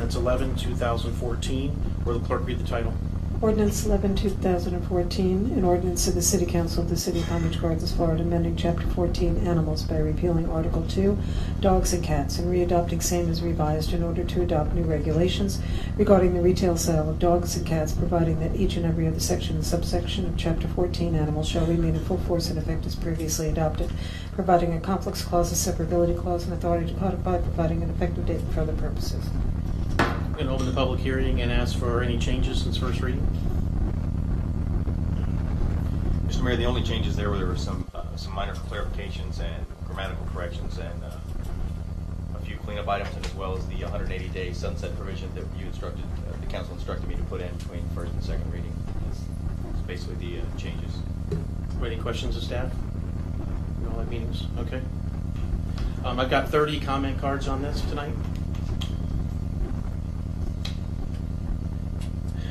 Ordinance 11, 2014. Will the clerk read the title? Ordinance 11, 2014, an ordinance of the City Council of the City of Palm Beach Gardens, Florida, amending Chapter 14, Animals by repealing Article 2, Dogs and Cats, and readopting same as revised in order to adopt new regulations regarding the retail sale of dogs and cats, providing that each and every other section and subsection of Chapter 14, Animals, shall remain in full force and effect as previously adopted, providing a conflicts clause, a severability clause, and authority to codify, providing an effective date for other purposes. I'm going to open the public hearing and ask for any changes since first reading. Mr. Mayor, the only changes there were some minor clarifications and grammatical corrections and a few cleanup items, and as well as the 180-day sunset provision that you instructed, the council instructed me to put in between first and second reading. It's basically the changes. Any questions of staff? We all have meetings. Okay. I've got 30 comment cards on this tonight.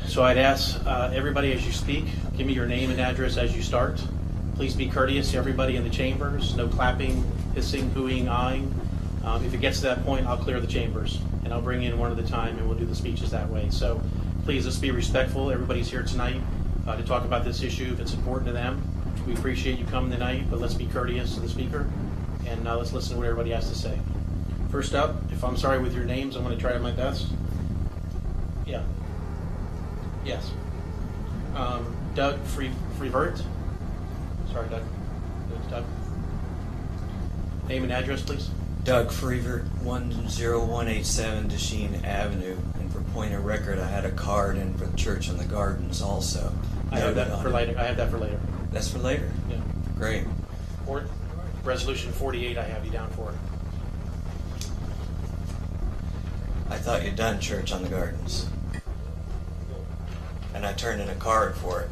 So I'd ask everybody as you speak, give me your name and address as you start. Please be courteous to everybody in the chambers. No clapping, hissing, hooing, eyeing. If it gets to that point, I'll clear the chambers and I'll bring in one at a time and we'll do the speeches that way. So please, let's be respectful. Everybody's here tonight to talk about this issue if it's important to them. We appreciate you coming tonight, but let's be courteous to the speaker and let's listen to what everybody has to say. First up, if I'm sorry with your names, I'm going to try my best. Yeah. Yes. Doug Freevert. Sorry, Doug. Doug. Name and address, please. Doug Freevert, 10187 Desheen Avenue. And for point of record, I had a card in for the Church in the Gardens also. I have that for later. That's for later? Yeah. Great. Resolution 48 I have you down for. I thought you'd done Church on the Gardens. And I turned in a card for it.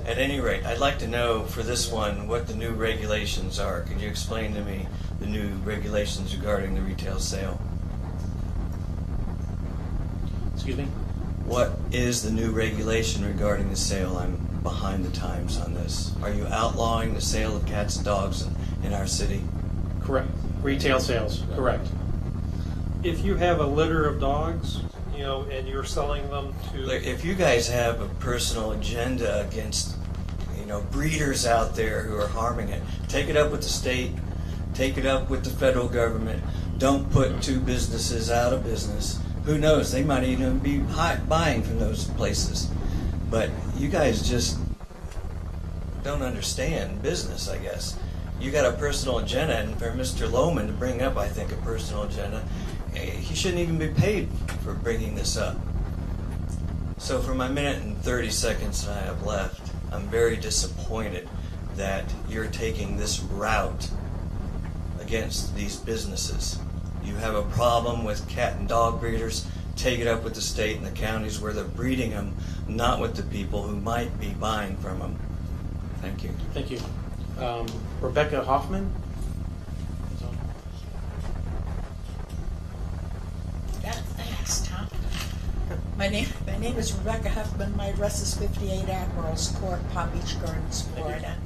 At any rate, I'd like to know for this one what the new regulations are. Could you explain to me the new regulations regarding the retail sale? Excuse me? What is the new regulation regarding the sale? I'm behind the times on this. Are you outlawing the sale of cats and dogs in our city? Correct. Retail sales, correct. If you have a litter of dogs, and you're selling them to... If you guys have a personal agenda against, breeders out there who are harming it, take it up with the state, take it up with the federal government. Don't put two businesses out of business. Who knows? They might even be buying from those places. But you guys just don't understand business, I guess. You got a personal agenda, and for Mr. Lohman to bring up, I think, a personal agenda, he shouldn't even be paid for bringing this up. So for my minute and 30 seconds that I have left, I'm very disappointed that you're taking this route against these businesses. You have a problem with cat and dog breeders, take it up with the state and the counties where they're breeding them, not with the people who might be buying from them. Thank you. Thank you. Rebecca Hoffman. Thanks, Tom. My name is Rebecca Huffman. My address is 58 Admirals Court, Palm Beach Gardens, Florida.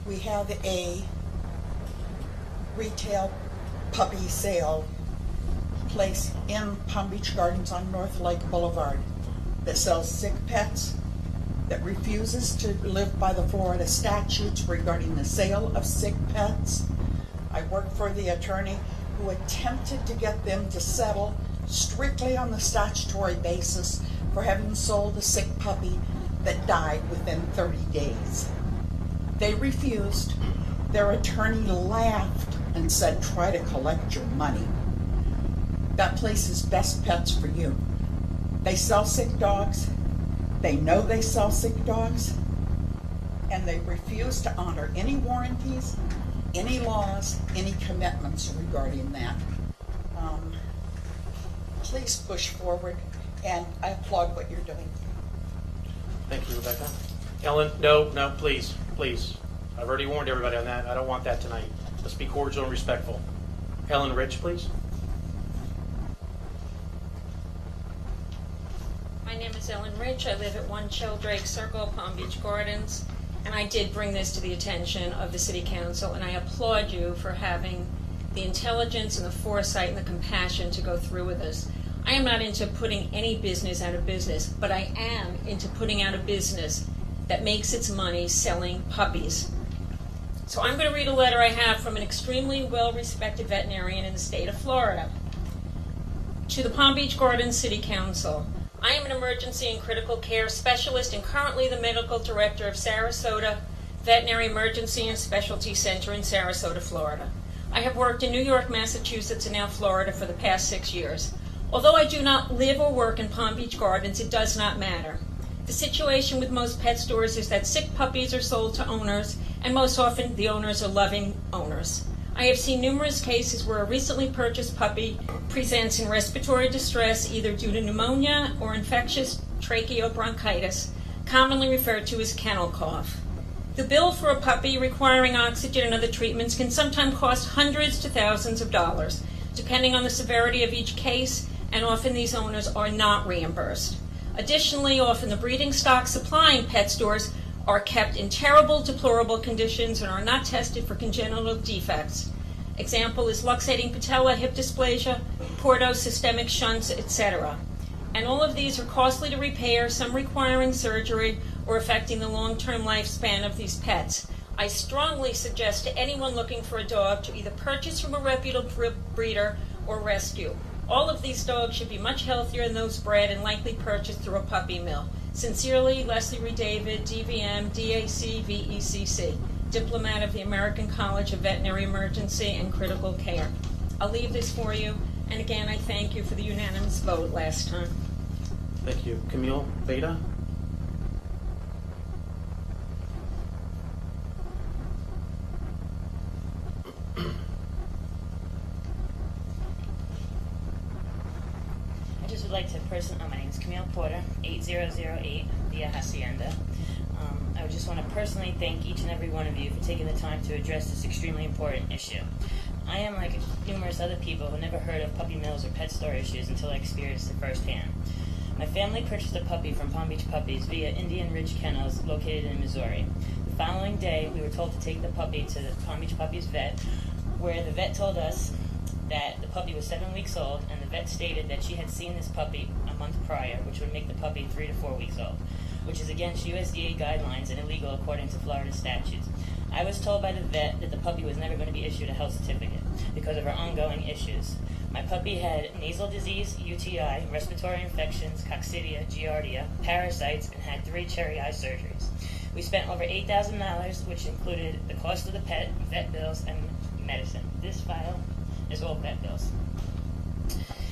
We have a retail puppy sale place in Palm Beach Gardens on North Lake Boulevard that sells sick pets, that refuses to live by the Florida statutes regarding the sale of sick pets. I work for the attorney who attempted to get them to settle strictly on the statutory basis for having sold a sick puppy that died within 30 days. They refused. Their attorney laughed and said, try to collect your money. That place is Best Pets for you. They sell sick dogs. They know they sell sick dogs. And they refuse to honor any warranties, any laws, any commitments regarding that. Please push forward, and I applaud what you're doing. Thank you, Rebecca. Ellen, no, please. I've already warned everybody on that. I don't want that tonight. Let's be cordial and respectful. Ellen Rich, please. My name is Ellen Rich. I live at 1 Sheldrake Circle, Palm Beach Gardens. And I did bring this to the attention of the City Council, and I applaud you for having the intelligence and the foresight and the compassion to go through with this. I am not into putting any business out of business, but I am into putting out a business that makes its money selling puppies. So I'm going to read a letter I have from an extremely well-respected veterinarian in the state of Florida. To the Palm Beach Gardens City Council. I am an emergency and critical care specialist and currently the medical director of Sarasota Veterinary Emergency and Specialty Center in Sarasota, Florida. I have worked in New York, Massachusetts, and now Florida for the past 6 years. Although I do not live or work in Palm Beach Gardens, it does not matter. The situation with most pet stores is that sick puppies are sold to owners, and most often the owners are loving owners. I have seen numerous cases where a recently purchased puppy presents in respiratory distress either due to pneumonia or infectious tracheobronchitis, commonly referred to as kennel cough. The bill for a puppy requiring oxygen and other treatments can sometimes cost hundreds to thousands of dollars, depending on the severity of each case, and often these owners are not reimbursed. Additionally, often the breeding stock supplying pet stores are kept in terrible, deplorable conditions and are not tested for congenital defects. Example is luxating patella, hip dysplasia, porto, systemic shunts, etc. And all of these are costly to repair, some requiring surgery or affecting the long-term lifespan of these pets. I strongly suggest to anyone looking for a dog to either purchase from a reputable breeder or rescue. All of these dogs should be much healthier than those bred and likely purchased through a puppy mill. Sincerely, Leslie Reed David, DVM, DAC, VECC, diplomat of the American College of Veterinary Emergency and Critical Care. I'll leave this for you, and again, I thank you for the unanimous vote last time. Thank you. Camille Beta? I just would like to my name is Camille Porter, 8008 Via Hacienda. I would just want to personally thank each and every one of you for taking the time to address this extremely important issue. I am like numerous other people who never heard of puppy mills or pet store issues until I experienced it firsthand. My family purchased a puppy from Palm Beach Puppies via Indian Ridge Kennels located in Missouri. The following day, we were told to take the puppy to the Palm Beach Puppies vet, where the vet told us that the puppy was 7 weeks old, and the vet stated that she had seen this puppy a month prior, which would make the puppy 3 to 4 weeks old, which is against USDA guidelines and illegal according to Florida statutes. I was told by the vet that the puppy was never going to be issued a health certificate because of her ongoing issues. My puppy had nasal disease, UTI, respiratory infections, coccidia, giardia, parasites, and had 3 cherry eye surgeries. We spent over $8,000, which included the cost of the pet, vet bills, and medicine. This file is all vet bills.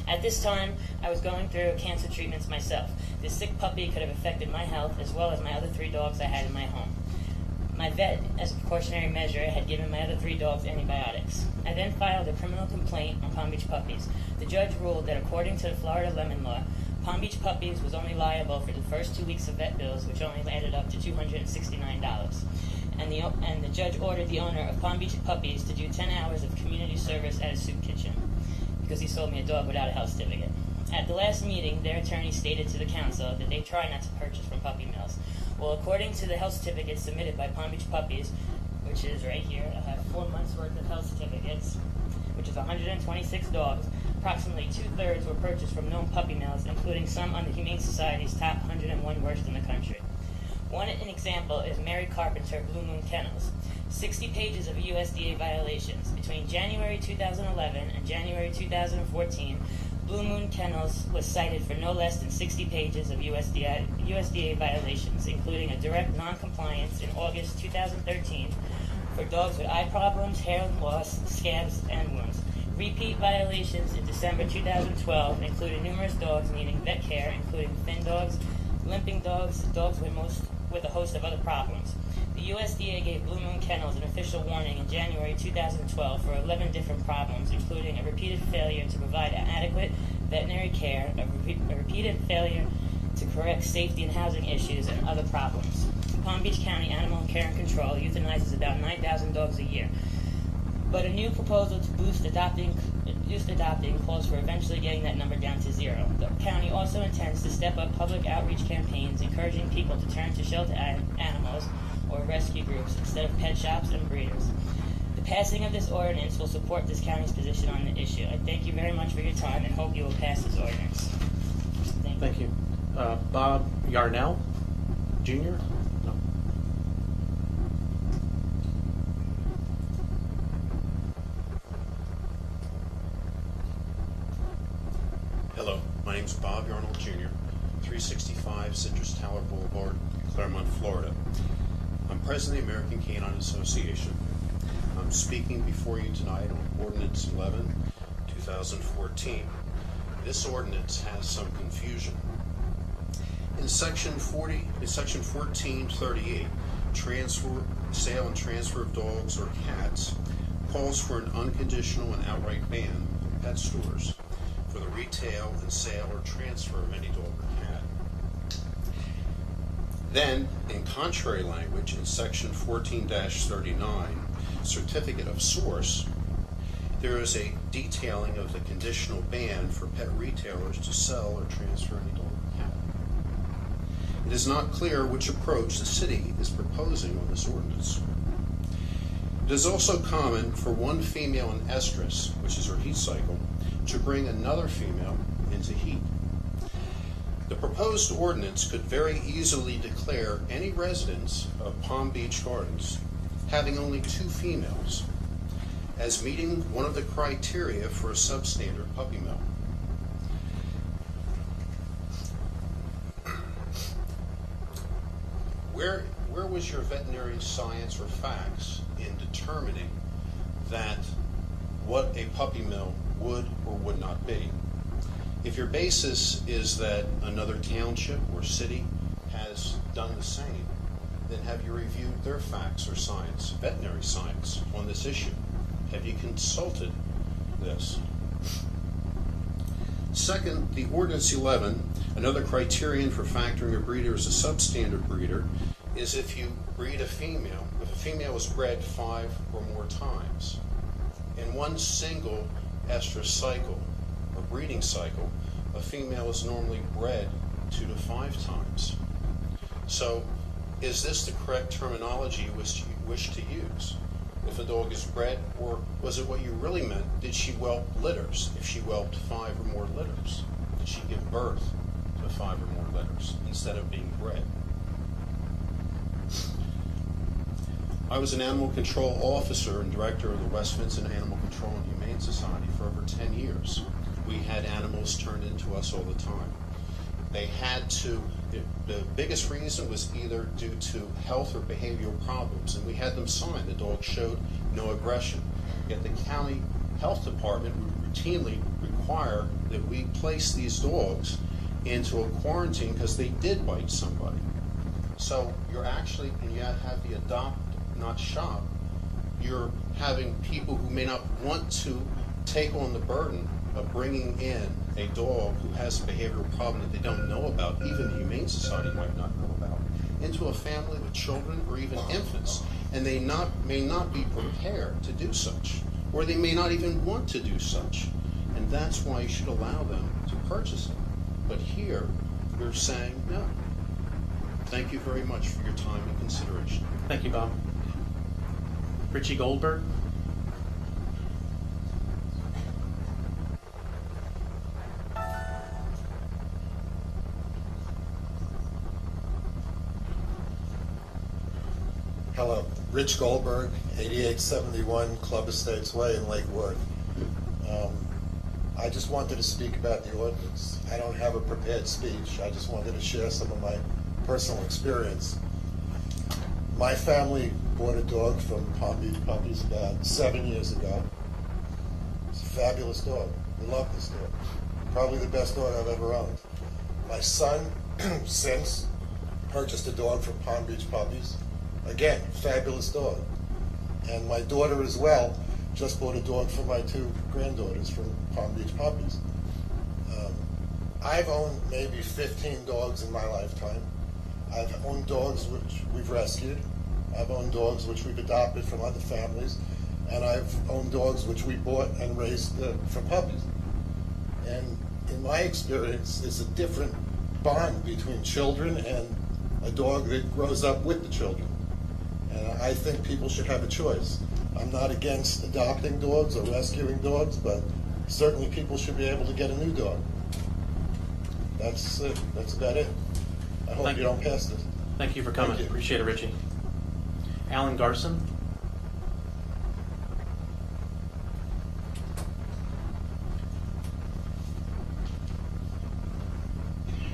At this time, I was going through cancer treatments myself. This sick puppy could have affected my health as well as my other 3 dogs I had in my home. My vet, as a precautionary measure, had given my other 3 dogs antibiotics. I then filed a criminal complaint on Palm Beach Puppies. The judge ruled that according to the Florida Lemon Law, Palm Beach Puppies was only liable for the first 2 weeks of vet bills, which only added up to $269. And the judge ordered the owner of Palm Beach Puppies to do 10 hours of community service at a soup kitchen because he sold me a dog without a health certificate. At the last meeting, their attorney stated to the council that they try not to purchase from puppy mills. Well, according to the health certificate submitted by Palm Beach Puppies, which is right here, I have 4 months worth of health certificates, which is 126 dogs. Approximately 2/3 were purchased from known puppy mills, including some on the Humane Society's top 101 worst in the country. An example is Mary Carpenter Blue Moon Kennels. 60 pages of USDA violations. Between January 2011 and January 2014, Blue Moon Kennels was cited for no less than 60 pages of USDA violations, including a direct non-compliance in August 2013 for dogs with eye problems, hair loss, scabs, and wounds. Repeat violations in December 2012 included numerous dogs needing vet care, including thin dogs, limping dogs, dogs with a host of other problems. The USDA gave Blue Moon Kennels an official warning in January 2012 for 11 different problems, including a repeated failure to provide adequate veterinary care, a repeated failure to correct safety and housing issues, and other problems. Palm Beach County Animal Care and Control euthanizes about 9,000 dogs a year. But a new proposal to boost adopting calls for eventually getting that number down to 0. The county also intends to step up public outreach campaigns, encouraging people to turn to shelter animals or rescue groups instead of pet shops and breeders. The passing of this ordinance will support this county's position on the issue. I thank you very much for your time and hope you will pass this ordinance. Thank you. Bob Yarnell, Jr.? No. Hello, my name's Bob Yarnell Jr., 365 Citrus Tower Boulevard, Claremont, Florida. I'm president of the American Canine Association. I'm speaking before you tonight on Ordinance 11, 2014. This ordinance has some confusion. In section 1438, sale and transfer of dogs or cats calls for an unconditional and outright ban on pet stores for the retail and sale or transfer of any dog or cat. Then, in contrary language, in section 14-39, certificate of source, there is a detailing of the conditional ban for pet retailers to sell or transfer any dog or cat. It is not clear which approach the city is proposing on this ordinance. It is also common for one female in estrus, which is her heat cycle, to bring another female into heat. The proposed ordinance could very easily declare any residents of Palm Beach Gardens having only 2 females as meeting one of the criteria for a substandard puppy mill. Where was your veterinary science or facts in determining that what a puppy mill would or would not be? If your basis is that another township or city has done the same, then have you reviewed their facts or science, veterinary science, on this issue? Have you consulted this? Second, the Ordinance 11, another criterion for factoring a breeder as a substandard breeder, is if you breed a female, if a female is bred 5 or more times. In one single estrus cycle, or breeding cycle, a female is normally bred 2 to 5 times. So, is this the correct terminology you wish to use? If a dog is bred, or was it what you really meant? Did she whelp litters? If she whelped 5 or more litters, did she give birth to 5 or more litters instead of being bred? I was an animal control officer and director of the West Vincent Animal Control and Humane Society for over 10 years. We had animals turned into us all the time. They had to, the biggest reason was either due to health or behavioral problems, and we had them sign. The dog showed no aggression. Yet the county health department would routinely require that we place these dogs into a quarantine because they did bite somebody. So you're actually, when you have the adopt, not shop, you're having people who may not want to take on the burden of bringing in a dog who has a behavioral problem that they don't know about, even the Humane Society might not know about, into a family with children or even infants, and they may not be prepared to do such, or they may not even want to do such, and that's why you should allow them to purchase it. But here, you're saying no. Thank you very much for your time and consideration. Thank you, Bob. Richie Goldberg? Hello, Rich Goldberg, 8871 Club Estates Way in Lake Worth. I just wanted to speak about the ordinance. I don't have a prepared speech. I just wanted to share some of my personal experience. My family bought a dog from Palm Beach Puppies about 7 years ago. It's a fabulous dog. We love this dog. Probably the best dog I've ever owned. My son, since, purchased a dog from Palm Beach Puppies. Again, fabulous dog. And my daughter as well just bought a dog for my 2 granddaughters from Palm Beach Puppies. I've owned maybe 15 dogs in my lifetime. I've owned dogs which we've rescued. I've owned dogs which we've adopted from other families. And I've owned dogs which we bought and raised from puppies. And in my experience, it's a different bond between children and a dog that grows up with the children. And I think people should have a choice. I'm not against adopting dogs or rescuing dogs, but certainly people should be able to get a new dog. That's it. That's about it. I hope Thank you you. don't pass this. Thank you for coming. Thank you. Appreciate it, Richie. Alan Garson.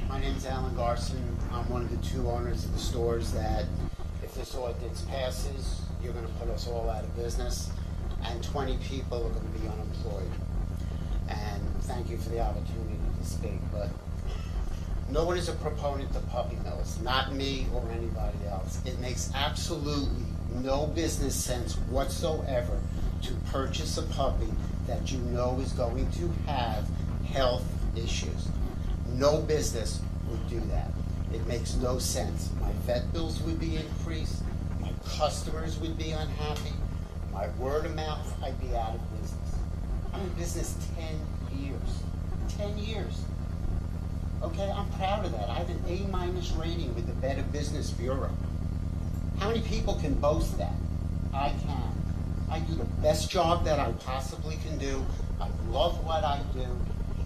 My name's Alan Garson. I'm one of the two owners of the stores that, if this ordinance passes, you're going to put us all out of business, and 20 people are going to be unemployed. And thank you for the opportunity to speak, but no one is a proponent of puppy mills, not me or anybody else. It makes absolutely no business sense whatsoever to purchase a puppy that you know is going to have health issues. No business would do that. It makes no sense. My vet bills would be increased, my customers would be unhappy, my word of mouth, I'd be out of business. I'm in business 10 years. 10 years. Okay, I'm proud of that. I have an A- rating with the Better Business Bureau. How many people can boast that? I can. I do the best job that I possibly can do. I love what I do.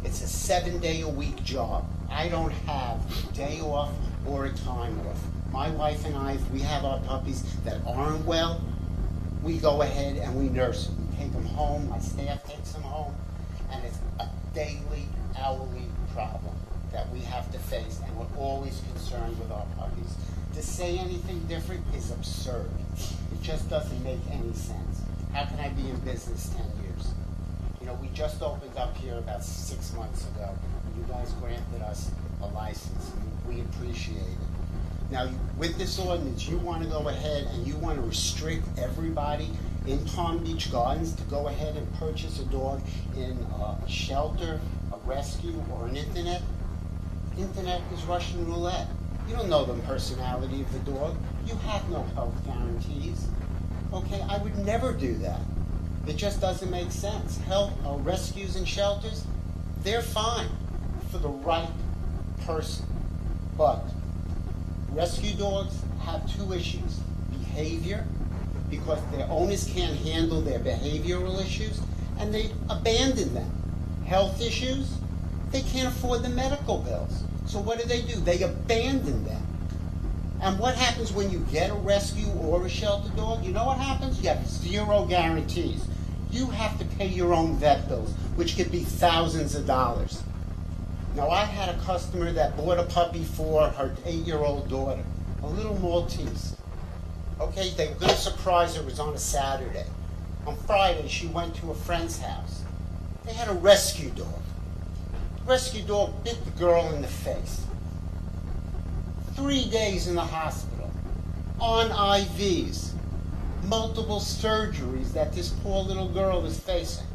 It's a 7-day-a-week job. I don't have a day off or a time off. My wife and I, if we have our puppies that aren't well, we go ahead and we nurse them. We take them home, my staff takes them home, and it's a daily, hourly problem that we have to face, and we're always concerned with our puppies. To say anything different is absurd. It just doesn't make any sense. How can I be in business 10 years? You know, we just opened up here about 6 months ago. You guys granted us a license, and we appreciate it. Now, with this ordinance, you want to go ahead and you want to restrict everybody in Palm Beach Gardens to go ahead and purchase a dog in a shelter, a rescue, or an internet. Internet is Russian roulette. You don't know the personality of the dog. You have no health guarantees. Okay, I would never do that. It just doesn't make sense. Health rescues and shelters, they're fine for the right person. But rescue dogs have two issues. Behavior, because their owners can't handle their behavioral issues, and they abandon them. Health issues, they can't afford the medical bills. So what do? They abandon them. And what happens when you get a rescue or a shelter dog? You know what happens? You have 0 guarantees. You have to pay your own vet bills, which could be thousands of dollars. Now, I had a customer that bought a puppy for her 8-year-old daughter, a little Maltese. Okay, they were going to surprise her. It was on a Saturday. On Friday, she went to a friend's house. They had a rescue dog. Rescue dog bit the girl in the face. 3 days in the hospital, on IVs, multiple surgeries that this poor little girl is facing.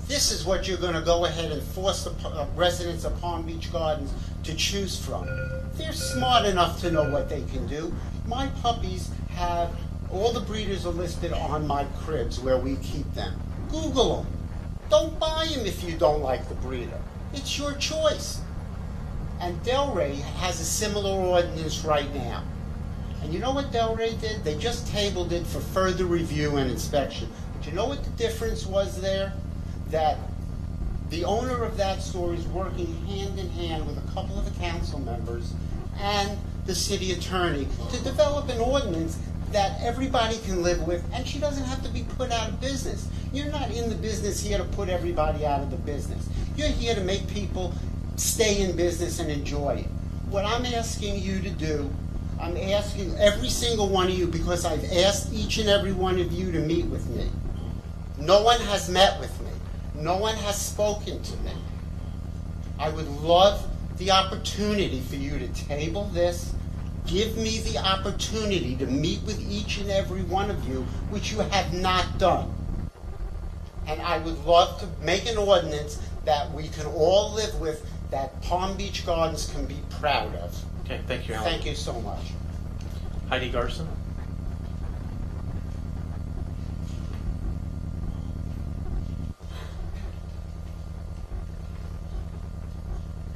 This is what you're going to go ahead and force the residents of Palm Beach Gardens to choose from. They're smart enough to know what they can do. My puppies have, all the breeders are listed on my cribs where we keep them. Google them. Don't buy them if you don't like the breeder. It's your choice. And Delray has a similar ordinance right now. And you know what Delray did? They just tabled it for further review and inspection. But you know what the difference was there? That the owner of that store is working hand in hand with a couple of the council members and the city attorney to develop an ordinance that everybody can live with, and she doesn't have to be put out of business. You're not in the business here to put everybody out of the business. You're here to make people stay in business and enjoy it. What I'm asking you to do, I'm asking every single one of you, because I've asked each and every one of you to meet with me. No one has met with me. No one has spoken to me. I would love the opportunity for you to table this. Give me the opportunity to meet with each and every one of you, which you have not done. And I would love to make an ordinance that we can all live with, that Palm Beach Gardens can be proud of. Okay, thank you, Alan. Thank you so much. Heidi Garson.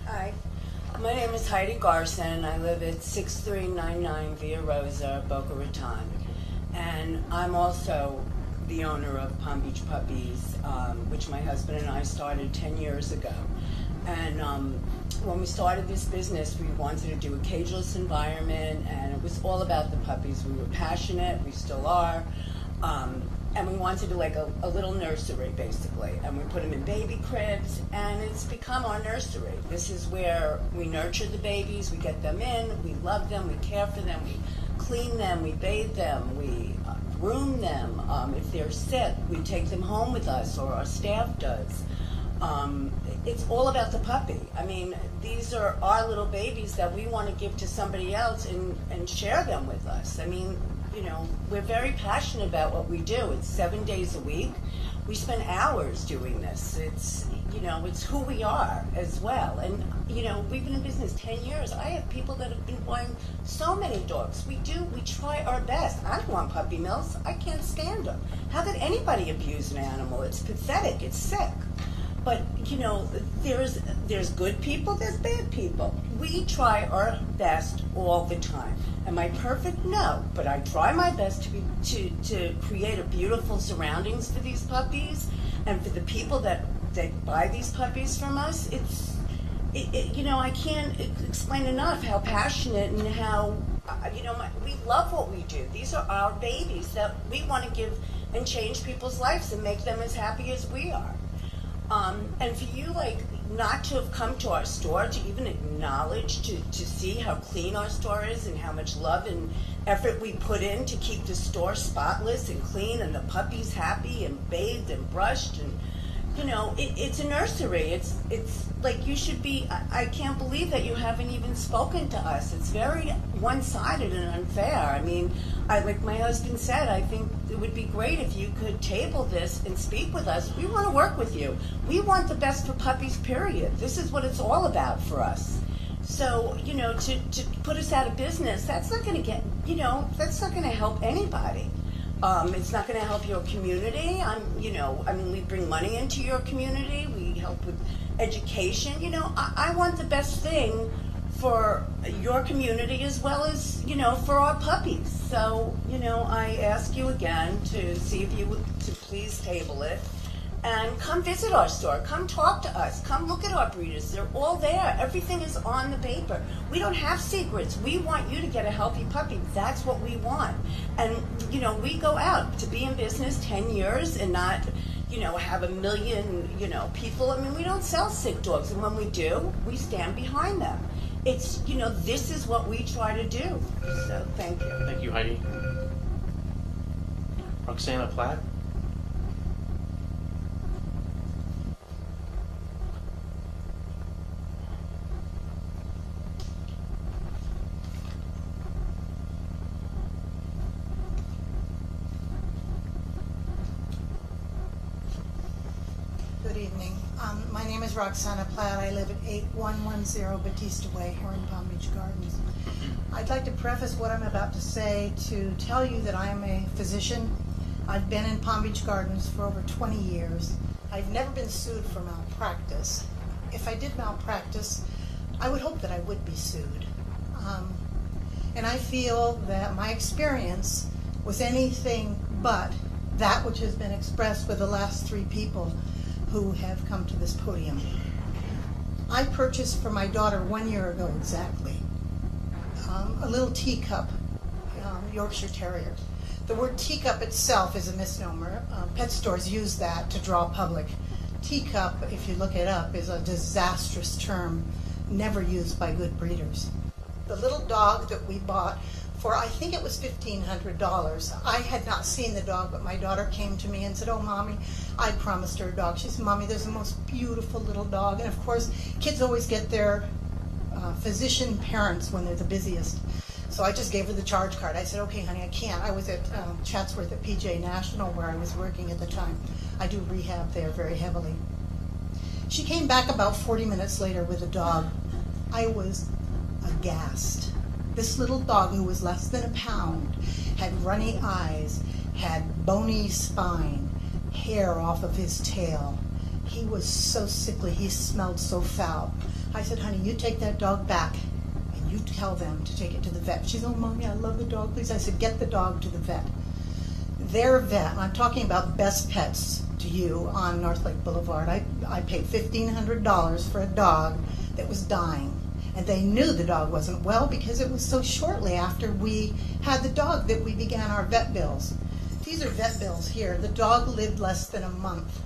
Hi, my name is Heidi Garson. I live at 6399 Via Rosa, Boca Raton. And I'm also the owner of Palm Beach Puppies, which my husband and I started 10 years ago. And when we started this business, we wanted to do a cageless environment, and it was all about the puppies. We were passionate, we still are, and we wanted to do like a little nursery, basically. And we put them in baby cribs, and it's become our nursery. This is where we nurture the babies, we get them in, we love them, we care for them, we clean them, we bathe them, we groom them. If they're sick, we take them home with us, or our staff does. It's all about the puppy. I mean, these are our little babies that we want to give to somebody else and share them with us. I mean, you know, we're very passionate about what we do. It's 7 days a week. We spend hours doing this. It's, you know, it's who we are as well. And, you know, we've been in business 10 years. I have people that have been buying so many dogs. We try our best. I don't want puppy mills. I can't stand them. How could anybody abuse an animal? It's pathetic. It's sick. But, you know, there's good people, there's bad people. We try our best all the time. Am I perfect? No, but I try my best to create a beautiful surroundings for these puppies, and for the people that buy these puppies from us. You know, I can't explain enough how passionate and how, you know, we love what we do. These are our babies that we want to give and change people's lives and make them as happy as we are. And for you, like, not to have come to our store, to even acknowledge, to see how clean our store is and how much love and effort we put in to keep the store spotless and clean and the puppies happy and bathed and brushed, and, you know, it's a nursery. It's like, you should be, I can't believe that you haven't even spoken to us. It's very one-sided and unfair. I mean, like my husband said, I think it would be great if you could table this and speak with us. We want to work with you. We want the best for puppies, period. This is what it's all about for us. So, you know, to put us out of business, that's not going to get, you know, that's not going to help anybody. It's not going to help your community. You know, I mean, we bring money into your community. We help with education. You know, I want the best thing for your community as well as, you know, for our puppies. So, you know, I ask you again to see if you would to please table it and come visit our store. Come talk to us. Come look at our breeders. They're all there. Everything is on the paper. We don't have secrets. We want you to get a healthy puppy. That's what we want. And, you know, we go out to be in business 10 years and not, you know, have a million, you know, people. I mean, we don't sell sick dogs. And when we do, we stand behind them. It's, you know, this is what we try to do. So, thank you. Thank you, Heidi. Roxana Platt. Good evening. My name is Roxana Platt. I live at 8110 Batista Way here in Palm Beach Gardens. I'd like to preface what I'm about to say to tell you that I am a physician. I've been in Palm Beach Gardens for over 20 years. I've never been sued for malpractice. If I did malpractice, I would hope that I would be sued. And I feel that my experience was anything but that which has been expressed with the last three people who have come to this podium. I purchased for my daughter 1 year ago exactly a little teacup Yorkshire Terrier. The word teacup itself is a misnomer. Pet stores use that to draw public. Teacup, if you look it up, is a disastrous term never used by good breeders. The little dog that we bought for, I think it was $1,500. I had not seen the dog, but my daughter came to me and said, "Oh, Mommy, I promised her a dog." She said, "Mommy, there's the most beautiful little dog." And of course, kids always get their physician parents when they're the busiest. So I just gave her the charge card. I said, "Okay, honey, I can't." I was at Chatsworth at PJ National where I was working at the time. I do rehab there very heavily. She came back about 40 minutes later with a dog. I was aghast. This little dog, who was less than a pound, had runny eyes, had bony spine, hair off of his tail. He was so sickly. He smelled so foul. I said, "Honey, you take that dog back and you tell them to take it to the vet." She said, "Oh, Mommy, I love the dog, please." I said, "Get the dog to the vet." their vet, and I'm talking about Best Pets to you on North Lake Boulevard. I paid $1,500 for a dog that was dying. And they knew the dog wasn't well because it was so shortly after we had the dog that we began our vet bills. These are vet bills here. The dog lived less than a month.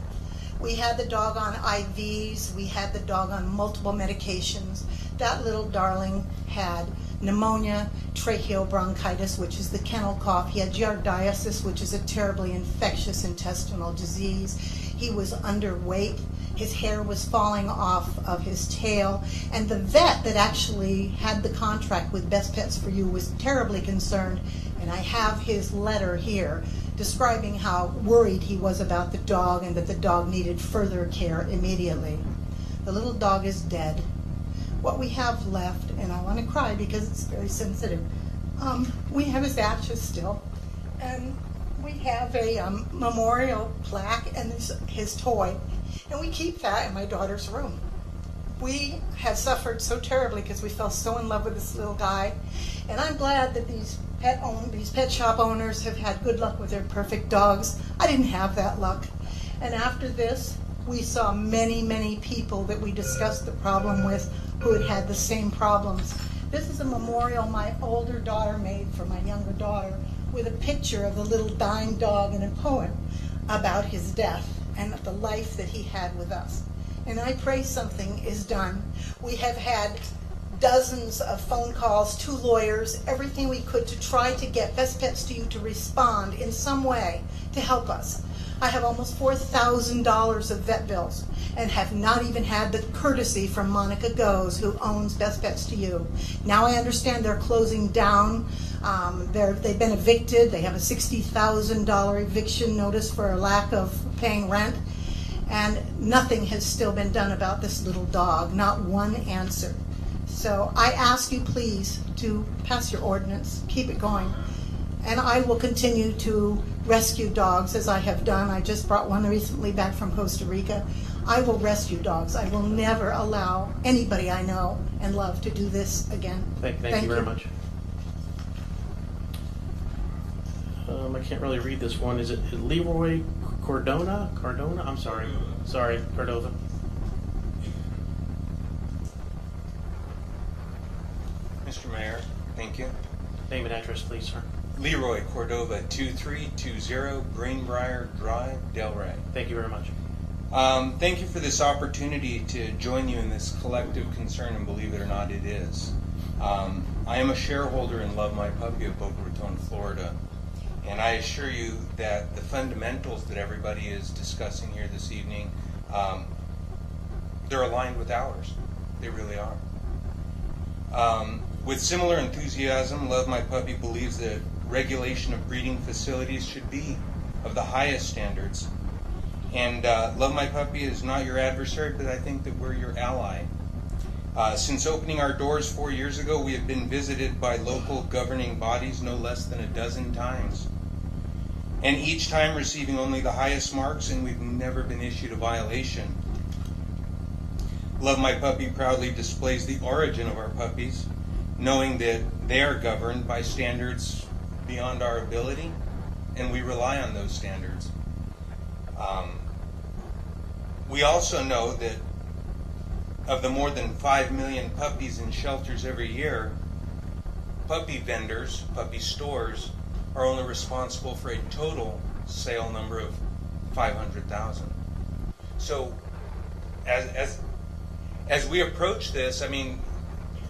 We had the dog on IVs. We had the dog on multiple medications. That little darling had pneumonia, tracheobronchitis, which is the kennel cough. He had giardiasis, which is a terribly infectious intestinal disease. He was underweight. His hair was falling off of his tail. And the vet that actually had the contract with Best Pets for You was terribly concerned. And I have his letter here describing how worried he was about the dog and that the dog needed further care immediately. The little dog is dead. What we have left, and I want to cry because it's very sensitive, we have his ashes still. And we have a memorial plaque and his toy. And we keep that in my daughter's room. We have suffered so terribly because we fell so in love with this little guy. And I'm glad that these pet shop owners have had good luck with their perfect dogs. I didn't have that luck. And after this, we saw many, many people that we discussed the problem with who had had the same problems. This is a memorial my older daughter made for my younger daughter with a picture of the little dying dog and a poem about his death and the life that he had with us. And I pray something is done. We have had dozens of phone calls to lawyers, everything we could to try to get Best Pets to You to respond in some way to help us. I have almost $4,000 of vet bills and have not even had the courtesy from Monica Goes, who owns Best Pets to You. Now I understand they're closing down. They've been evicted. They have a $60,000 eviction notice for a lack of paying rent. And nothing has still been done about this little dog, not one answer. So I ask you please to pass your ordinance, keep it going. And I will continue to rescue dogs as I have done. I just brought one recently back from Costa Rica. I will rescue dogs. I will never allow anybody I know and love to do this again. Thank you very much. I can't really read this one. Is it Leroy Cordona? Cardona? I'm sorry. Sorry, Cordova. Mr. Mayor, thank you. Name and address, please, sir. Leroy Cordova, 2320 Greenbrier Drive, Delray. Thank you very much. Thank you for this opportunity to join you in this collective concern, and believe it or not, it is. I am a shareholder in Love My Puppy of Boca Raton, Florida, and I assure you that the fundamentals that everybody is discussing here this evening, they're aligned with ours. They really are. With similar enthusiasm, Love My Puppy believes that regulation of breeding facilities should be of the highest standards. And Love My Puppy is not your adversary, but I think that we're your ally. Since opening our doors 4 years ago, we have been visited by local governing bodies no less than a dozen times. And each time receiving only the highest marks, and we've never been issued a violation. Love My Puppy proudly displays the origin of our puppies, knowing that they are governed by standards beyond our ability, and we rely on those standards. We also know that of the more than 5 million puppies in shelters every year, puppy vendors, puppy stores, are only responsible for a total sale number of 500,000. So as we approach this, I mean,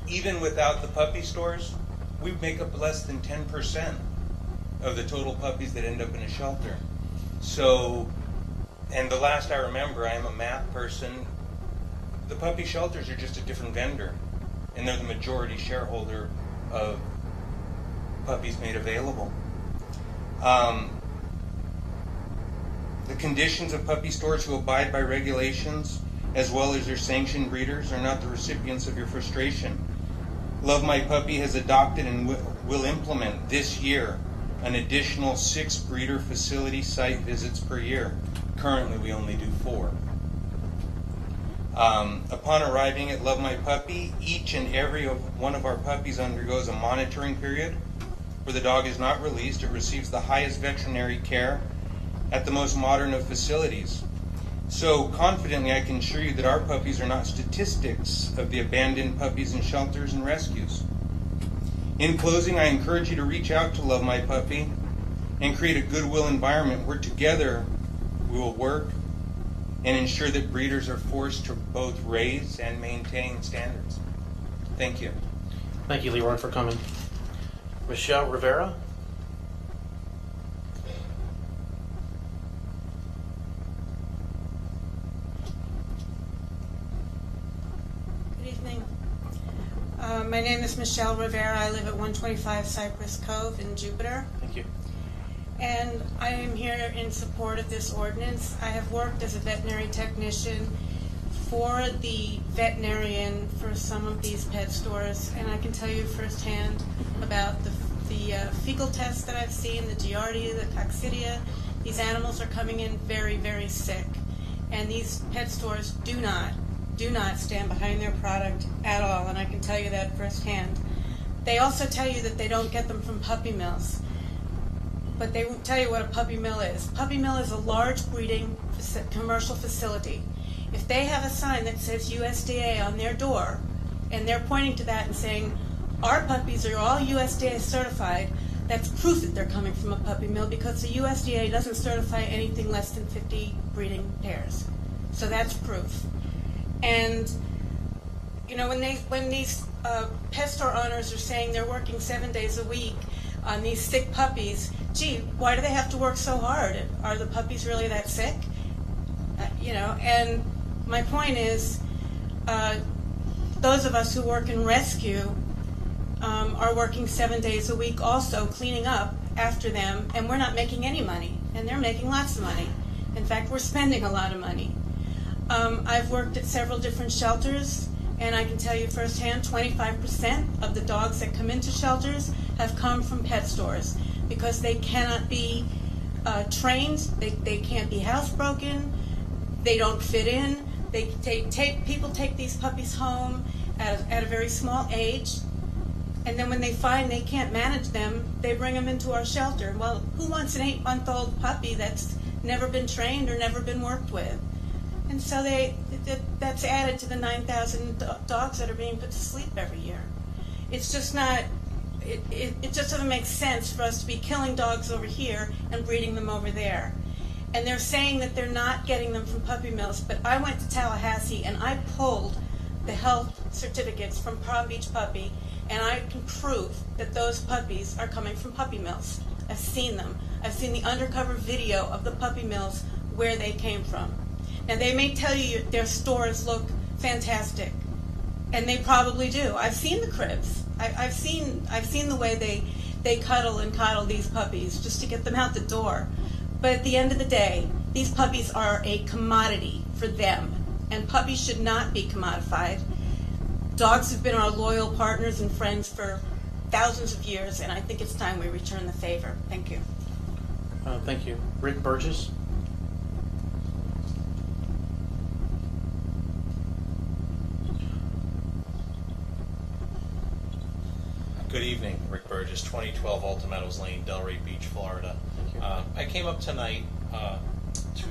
even without the puppy stores, we make up less than 10% of the total puppies that end up in a shelter. So, and the last I remember, I am a math person, the puppy shelters are just a different vendor, and they're the majority shareholder of Puppies Made Available. The conditions of puppy stores who abide by regulations, as well as their sanctioned breeders, are not the recipients of your frustration. Love My Puppy has adopted and will implement this year an additional 6 breeder facility site visits per year. Currently, we only do 4. Upon arriving at Love My Puppy, each and every one of our puppies undergoes a monitoring period where the dog is not released, it receives the highest veterinary care at the most modern of facilities. So confidently I can assure you that our puppies are not statistics of the abandoned puppies in shelters and rescues. In closing, I encourage you to reach out to Love My Puppy and create a goodwill environment where together we will work and ensure that breeders are forced to both raise and maintain standards. Thank you. Thank you, Leroy, for coming. Michelle Rivera. Good evening. My name is Michelle Rivera. I live at 125 Cypress Cove in Jupiter. Thank you. And I am here in support of this ordinance. I have worked as a veterinary technician for the veterinarian for some of these pet stores, and I can tell you firsthand about the fecal tests that I've seen, the Giardia, the Coccidia. These animals are coming in very, very sick, and these pet stores do not stand behind their product at all, and I can tell you that firsthand. They also tell you that they don't get them from puppy mills, but they won't tell you what a puppy mill is. Puppy mill is a large breeding commercial facility. If they have a sign that says USDA on their door, and they're pointing to that and saying, our puppies are all USDA certified, that's proof that they're coming from a puppy mill, because the USDA doesn't certify anything less than 50 breeding pairs. So that's proof. And you know, when these pet store owners are saying they're working 7 days a week on these sick puppies, gee, why do they have to work so hard? Are the puppies really that sick? You know, and my point is, those of us who work in rescue are working 7 days a week also cleaning up after them, and we're not making any money, and they're making lots of money. In fact, we're spending a lot of money. I've worked at several different shelters, and I can tell you firsthand, 25% of the dogs that come into shelters have come from pet stores, because they cannot be trained, they can't be housebroken, they don't fit in. People take these puppies home at a very small age, and then when they find they can't manage them, they bring them into our shelter. Well, who wants an 8-month-old puppy that's never been trained or never been worked with? And so that's added to the 9,000 dogs that are being put to sleep every year. It's just not, it just doesn't make sense for us to be killing dogs over here and breeding them over there. And they're saying that they're not getting them from puppy mills, but I went to Tallahassee and I pulled the health certificates from Palm Beach Puppy, and I can prove that those puppies are coming from puppy mills. I've seen them. I've seen the undercover video of the puppy mills where they came from. Now, they may tell you their stores look fantastic, and they probably do. I've seen the cribs. I've seen the way they cuddle and coddle these puppies just to get them out the door. But at the end of the day, these puppies are a commodity for them, and puppies should not be commodified. Dogs have been our loyal partners and friends for thousands of years, and I think it's time we return the favor. Thank you. Thank you. Rick Burgess. Good evening, Rick Burgess, 2012 Alta Meadows Lane, Delray Beach, Florida. I came up tonight to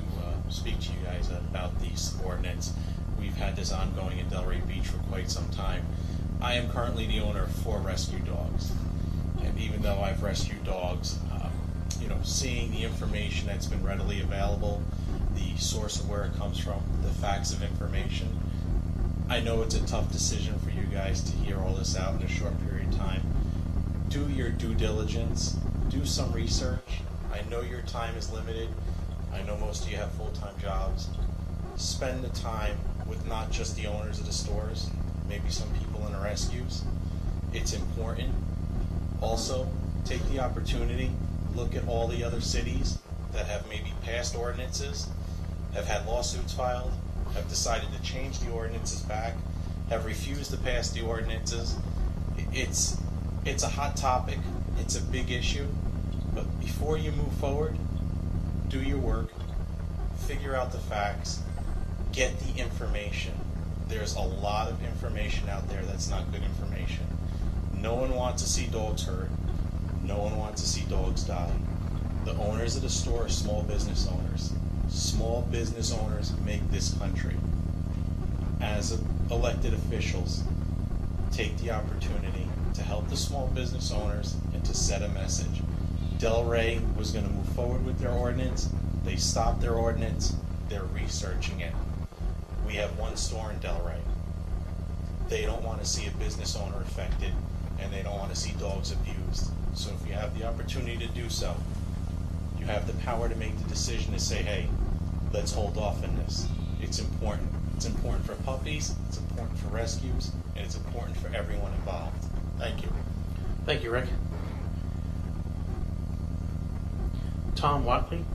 speak to you guys about this ordinance. We've had this ongoing in Delray Beach for quite some time. I am currently the owner of 4 rescue dogs, and even though I've rescued dogs, seeing the information that's been readily available, the source of where it comes from, the facts of information, I know it's a tough decision for you guys to hear all this out in a short period of time. Do your due diligence, do some research. I know your time is limited. I know most of you have full-time jobs. Spend the time with not just the owners of the stores, maybe some people in the rescues. It's important. Also, take the opportunity, look at all the other cities that have maybe passed ordinances, have had lawsuits filed, have decided to change the ordinances back, have refused to pass the ordinances. It's a hot topic. It's a big issue. But before you move forward, do your work, figure out the facts, get the information. There's a lot of information out there that's not good information. No one wants to see dogs hurt. No one wants to see dogs die. The owners of the store are small business owners. Small business owners make this country. As elected officials, take the opportunity to help the small business owners and to set a message. Delray was going to move forward with their ordinance. They stopped their ordinance. They're researching it. We have one store in Delray. They don't want to see a business owner affected, and they don't want to see dogs abused. So if you have the opportunity to do so, you have the power to make the decision to say, hey, let's hold off on this. It's important. It's important for puppies, it's important for rescues, and it's important for everyone involved. Thank you. Thank you, Rick. Tom Watley.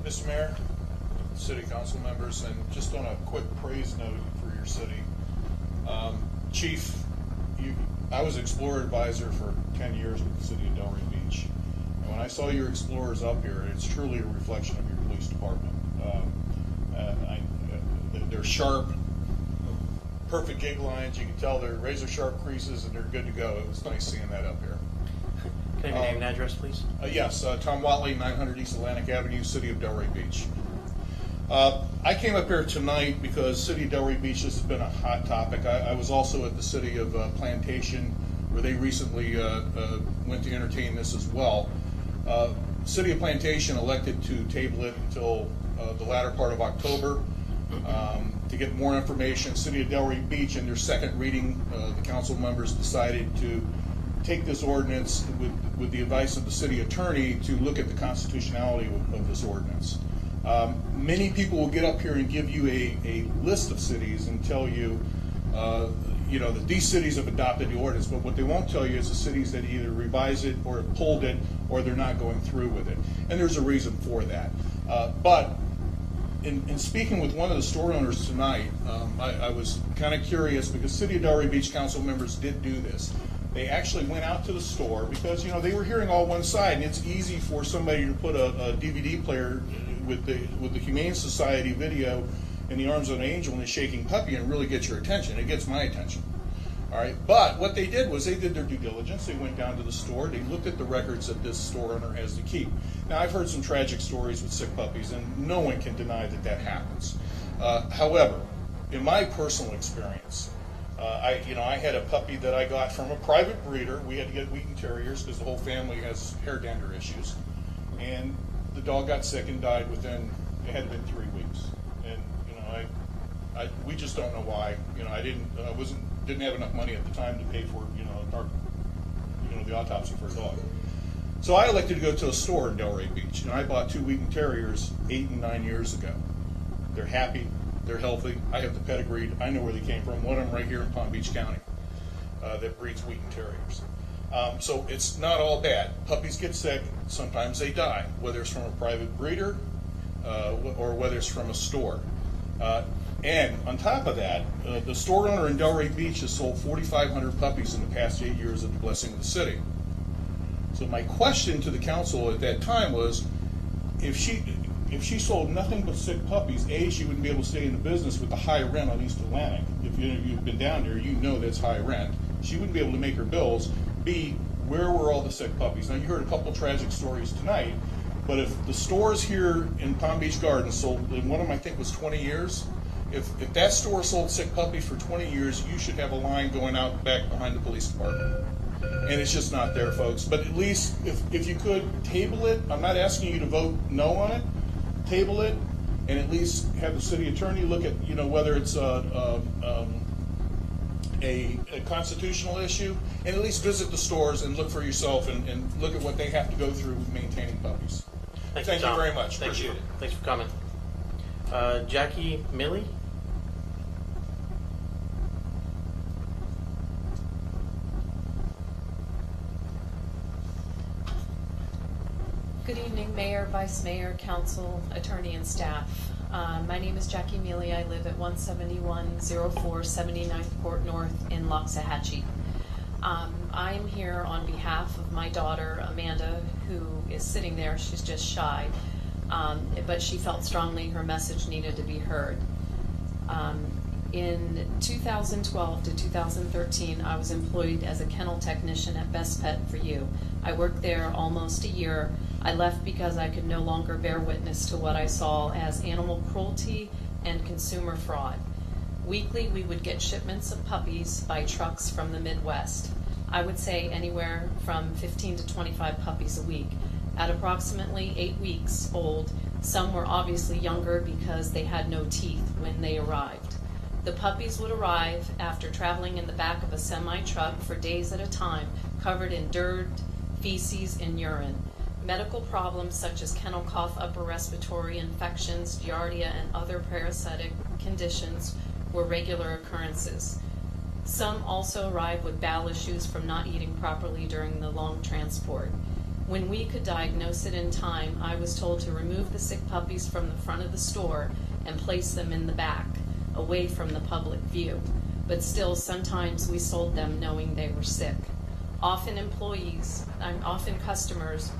Mr. Mayor, City Council members, and just on a quick praise note for your city, Chief, I was Explorer Advisor for 10 years with the City of Delray Beach, and when I saw your Explorers up here, it's truly a reflection of your police department. They're sharp, perfect gig lines. You can tell they're razor sharp creases, and they're good to go. It was nice seeing that up here. Can I have your name and address, please? Yes, Tom Watley, 900 East Atlantic Avenue, City of Delray Beach. I came up here tonight because City of Delray Beach has been a hot topic. I was also at the City of Plantation, where they recently went to entertain this as well. City of Plantation elected to table it until the latter part of October to get more information. City of Delray Beach, in their second reading, the council members decided to take this ordinance with the advice of the city attorney to look at the constitutionality of this ordinance. Many people will get up here and give you a list of cities and tell you, that these cities have adopted the ordinance, but what they won't tell you is the cities that either revised it or pulled it or they're not going through with it. And there's a reason for that. But in speaking with one of the store owners tonight, I was kind of curious because City of Delray Beach council members did do this. They actually went out to the store because they were hearing all one side, and it's easy for somebody to put a DVD player with the Humane Society video in the arms of an angel and a shaking puppy and really get your attention. It gets my attention. All right, but what they did was they did their due diligence. They went down to the store. They looked at the records that this store owner has to keep. Now, I've heard some tragic stories with sick puppies, and no one can deny that happens. However, in my personal experience, I had a puppy that I got from a private breeder. We had to get Wheaten Terriers because the whole family has hair dander issues, and the dog got sick and died within. It had been 3 weeks, and we just don't know why. I didn't have enough money at the time to pay for the autopsy for a dog. So I elected to go to a store in Delray Beach, and I bought 2 Wheaten Terriers 8 and 9 years ago. They're happy. They're healthy. I have the pedigree. I know where they came from. One of them right here in Palm Beach County that breeds Wheaten Terriers. So it's not all bad. Puppies get sick. Sometimes they die, whether it's from a private breeder or whether it's from a store. And on top of that, the store owner in Delray Beach has sold 4,500 puppies in the past 8 years at the blessing of the city. So my question to the council at that time was, if she sold nothing but sick puppies, A, she wouldn't be able to stay in the business with the high rent on East Atlantic. If you've been down there, you know that's high rent. She wouldn't be able to make her bills. B, where were all the sick puppies? Now, you heard a couple tragic stories tonight, but if the stores here in Palm Beach Gardens sold, and one of them I think was 20 years, if that store sold sick puppies for 20 years, you should have a line going out back behind the police department. And it's just not there, folks. But at least, if you could table it, I'm not asking you to vote no on it, table it, and at least have the city attorney look at, whether it's a constitutional issue, and at least visit the stores and look for yourself and look at what they have to go through with maintaining puppies. Thank you very much. Thank you. Appreciate it. Thanks for coming. Jackie Milley? Good evening, Mayor, Vice Mayor, Council, Attorney, and staff. My name is Jackie Mealy. I live at 17104 79th Court North in Loxahatchee. I'm here on behalf of my daughter, Amanda, who is sitting there. She's just shy. but she felt strongly her message needed to be heard. In 2012 to 2013, I was employed as a kennel technician at Best Pet for You. I worked there almost a year. I left because I could no longer bear witness to what I saw as animal cruelty and consumer fraud. Weekly, we would get shipments of puppies by trucks from the Midwest. I would say anywhere from 15 to 25 puppies a week. At approximately 8 weeks old, some were obviously younger because they had no teeth when they arrived. The puppies would arrive after traveling in the back of a semi-truck for days at a time, covered in dirt, feces, and urine. Medical problems such as kennel cough, upper respiratory infections, giardia, and other parasitic conditions were regular occurrences. Some also arrived with bowel issues from not eating properly during the long transport. When we could diagnose it in time, I was told to remove the sick puppies from the front of the store and place them in the back, away from the public view. But still, sometimes we sold them knowing they were sick. Often customers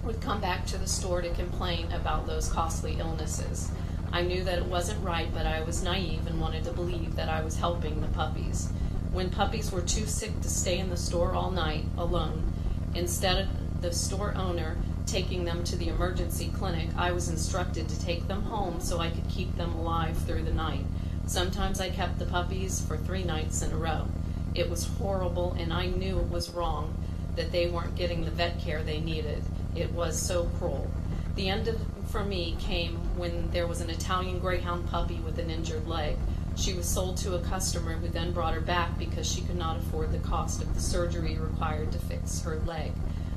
would come back to the store to complain about those costly illnesses. I knew that it wasn't right, but I was naive and wanted to believe that I was helping the puppies. When puppies were too sick to stay in the store all night alone, instead of the store owner taking them to the emergency clinic, I was instructed to take them home so I could keep them alive through the night. Sometimes I kept the puppies for 3 nights in a row. It was horrible, and I knew it was wrong that they weren't getting the vet care they needed. It was so cruel. The end for me came when there was an Italian Greyhound puppy with an injured leg. She was sold to a customer who then brought her back because she could not afford the cost of the surgery required to fix her leg.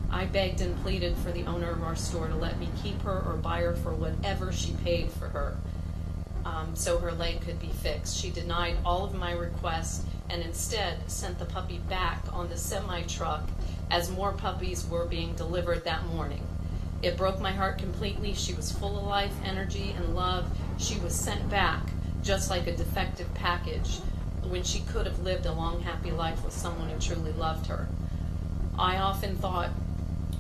I begged and pleaded for the owner of our store to let me keep her or buy her for whatever she paid for her, so her leg could be fixed. She denied all of my requests and instead sent the puppy back on the semi-truck as more puppies were being delivered that morning. It broke my heart completely. She was full of life, energy, and love. She was sent back just like a defective package when she could have lived a long, happy life with someone who truly loved her. I often thought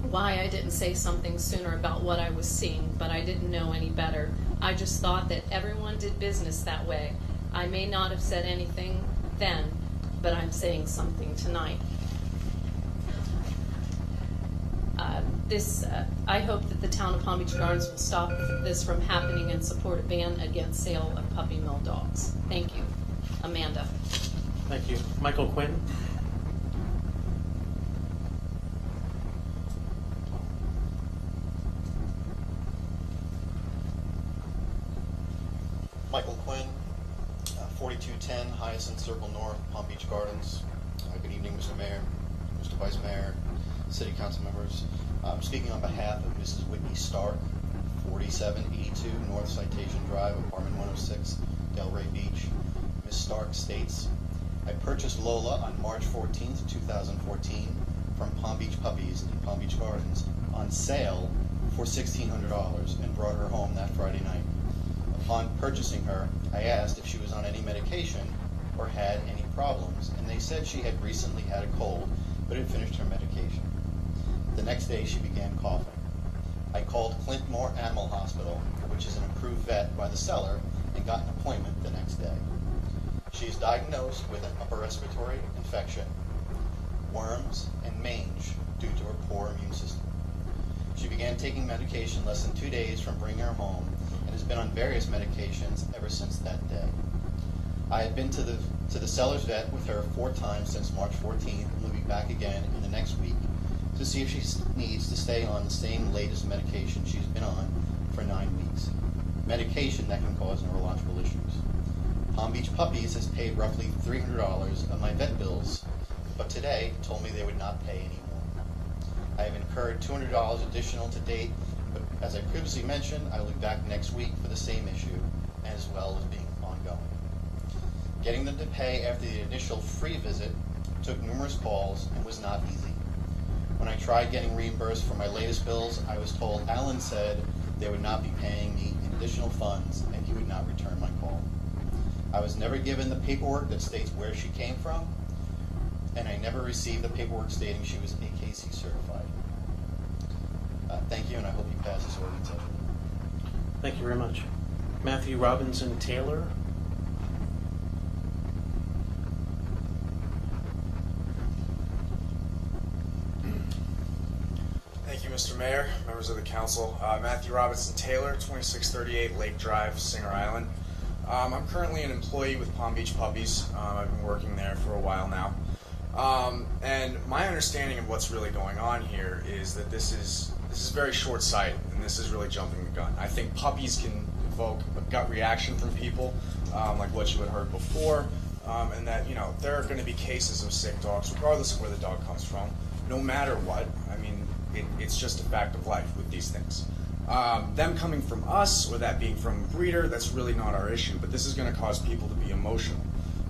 why I didn't say something sooner about what I was seeing, but I didn't know any better. I just thought that everyone did business that way. I may not have said anything then, but I'm saying something tonight. I hope that the town of Palm Beach Gardens will stop this from happening and support a ban against sale of puppy mill dogs. Thank you. Amanda. Thank you. Michael Quinn. Michael Quinn, 4210 Hyacinth Circle North, Palm Beach Gardens. Good evening, Mr. Mayor, Mr. Vice Mayor, City Council members. I'm speaking on behalf of Mrs. Whitney Stark, 4782 North Citation Drive, apartment 106, Delray Beach. Ms. Stark states, I purchased Lola on March 14th, 2014 from Palm Beach Puppies in Palm Beach Gardens on sale for $1,600 and brought her home that Friday night. Upon purchasing her, I asked if she was on any medication or had any problems, and they said she had recently had a cold but had finished her medication. The next day she began coughing. I called Clintmore Animal Hospital, which is an approved vet by the seller, and got an appointment the next day. She is diagnosed with an upper respiratory infection, worms, and mange due to her poor immune system. She began taking medication less than 2 days from bringing her home and has been on various medications ever since that day. I have been to the seller's vet with her 4 times since March 14th and will be back again in the next week to see if she needs to stay on the same latest medication she's been on for 9 weeks. Medication that can cause neurological issues. Palm Beach Puppies has paid roughly $300 of my vet bills, but today told me they would not pay anymore. I have incurred $200 additional to date, but as I previously mentioned, I will be back next week for the same issue, as well as being ongoing. Getting them to pay after the initial free visit took numerous calls and was not easy. When I tried getting reimbursed for my latest bills, I was told Alan said they would not be paying me in additional funds and he would not return my call. I was never given the paperwork that states where she came from, and I never received the paperwork stating she was AKC certified. Thank you, and I hope you pass this ordinance. Thank you very much. Matthew Robinson Taylor. Thank you, Mr. Mayor, members of the council. Matthew Robinson Taylor, 2638 Lake Drive, Singer Island. I'm currently an employee with Palm Beach Puppies. I've been working there for a while now. And my understanding of what's really going on here is that this is very short-sighted, and this is really jumping the gun. I think puppies can evoke a gut reaction from people, like what you had heard before, and that, you know, there are going to be cases of sick dogs, regardless of where the dog comes from, no matter what. I mean, it's just a fact of life with these things. Them coming from us, or that being from a breeder, that's really not our issue, but this is going to cause people to be emotional.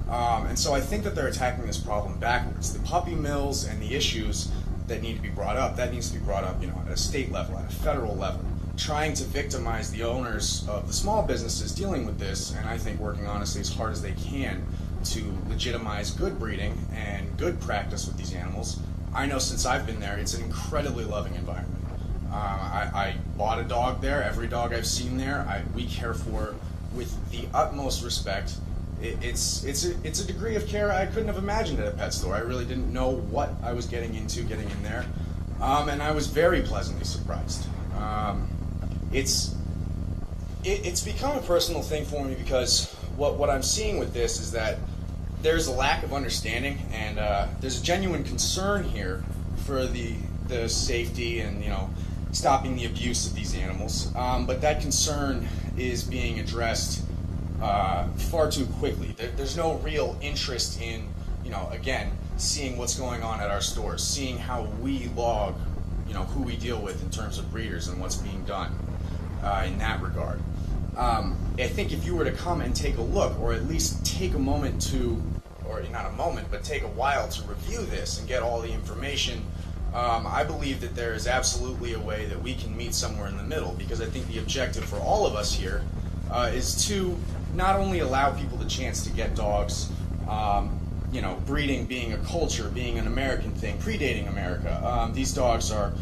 And so I think that they're attacking this problem backwards. The puppy mills and the issues that need to be brought up, that needs to be brought up, you know, at a state level, at a federal level, trying to victimize the owners of the small businesses dealing with this, and I think working honestly as hard as they can to legitimize good breeding and good practice with these animals. I know since I've been there, it's an incredibly loving environment. I bought a dog there. Every dog I've seen there, we care for with the utmost respect. It's a degree of care I couldn't have imagined at a pet store. I really didn't know what I was getting into getting in there, and I was very pleasantly surprised. It's become a personal thing for me because what I'm seeing with this is that there's a lack of understanding, and there's a genuine concern here for the safety and, you know, stopping the abuse of these animals. But that concern is being addressed far too quickly. There's no real interest in, you know, again, seeing what's going on at our stores, seeing how we log, you know, who we deal with in terms of breeders and what's being done in that regard. I think if you were to come and take a look, or at least take a moment to, or not a moment, but take a while to review this and get all the information, I believe that there is absolutely a way that we can meet somewhere in the middle, because I think the objective for all of us here is to not only allow people the chance to get dogs, you know, breeding being a culture, being an American thing, predating America. These dogs are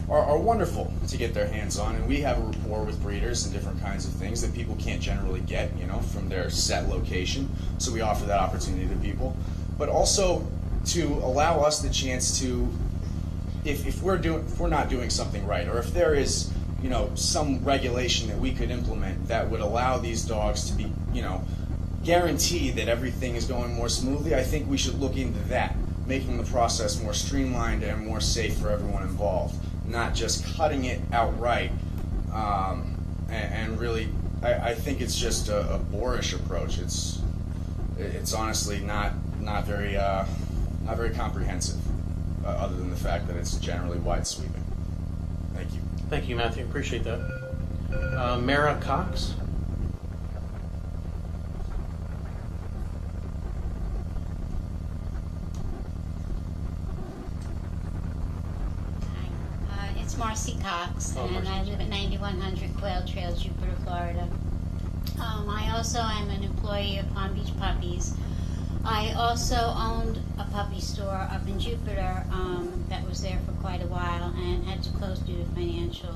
wonderful to get their hands on, and we have a rapport with breeders and different kinds of things that people can't generally get, you know, from their set location. So we offer that opportunity to people, but also to allow us the chance to, if we're not doing something right, or if there is, you know, some regulation that we could implement that would allow these dogs to be, you know, guarantee that everything is going more smoothly, I think we should look into that, making the process more streamlined and more safe for everyone involved, not just cutting it outright. And really, I think it's just a boorish approach. It's honestly not very comprehensive, other than the fact that it's generally wide sweeping. Thank you. Thank you, Matthew. Appreciate that. Mara Cox. It's Marcy Cox, and I live at 9100 Quail Trail, Jupiter, Florida. I also am an employee of Palm Beach Puppies. I also owned a puppy store up in Jupiter that was there for quite a while and had to close due to financial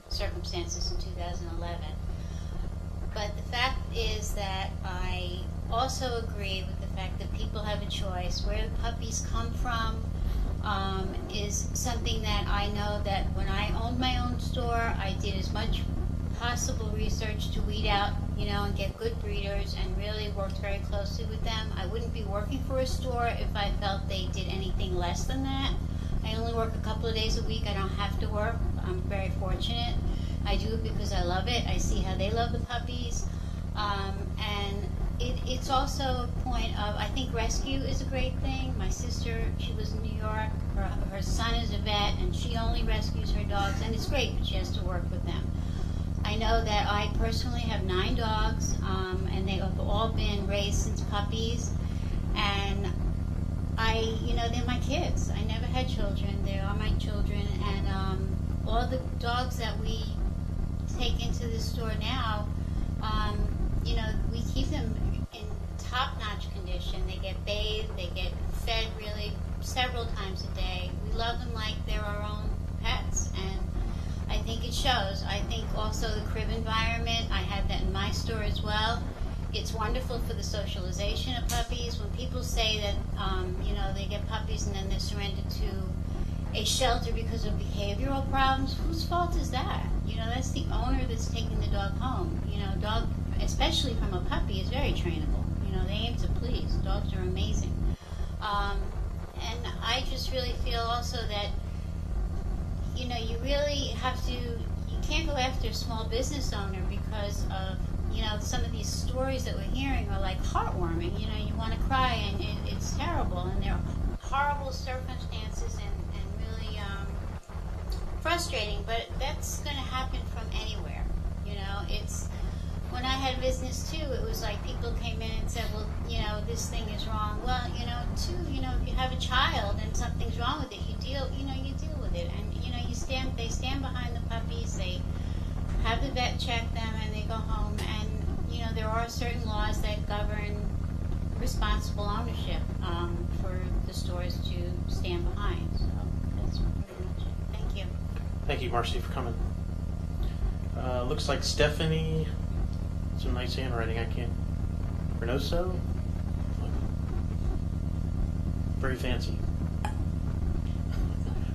circumstances in 2011. But the fact is that I also agree with the fact that people have a choice. Where the puppies come from is something that I know that when I owned my own store, I did as much possible research to weed out, you know, and get good breeders, and really worked very closely with them. I wouldn't be working for a store if I felt they did anything less than that. I only work a couple of days a week. I don't have to work. I'm very fortunate. I do it because I love it. I see how they love the puppies. And it's also a point of, I think rescue is a great thing. My sister, she was in New York. Her son is a vet, and she only rescues her dogs, and it's great, but she has to work with them. I know that I personally have 9 dogs, and they have all been raised since puppies, and you know, they're my kids. I never had children. They are my children, and all the dogs that we take into the store now, you know, we keep them in top-notch condition. They get bathed, they get fed really several times a day. We love them like they're our own pets, and I think it shows. I think also the crib environment, I had that in my store as well. It's wonderful for the socialization of puppies. When people say that, they get puppies and then they're surrendered to a shelter because of behavioral problems, whose fault is that? That's the owner that's taking the dog home. Dog, especially from a puppy, is very trainable. They aim to please. Dogs are amazing. And I just really feel also that, you really have to, you can't go after a small business owner because of, some of these stories that we're hearing are like heartwarming. You want to cry, and it's terrible, and they're horrible circumstances and really frustrating, but that's going to happen from anywhere. It's, when I had business too, it was like people came in and said, well, this thing is wrong. Well, if you have a child and something's wrong with it, you deal with it, and they stand behind the puppies, they have the vet check them, and they go home, and there are certain laws that govern responsible ownership for the stores to stand behind. So that's pretty much it. Thank you. Thank you, Marcy, for coming. Looks like Stephanie, some nice handwriting, I can't. Reynoso? Very fancy.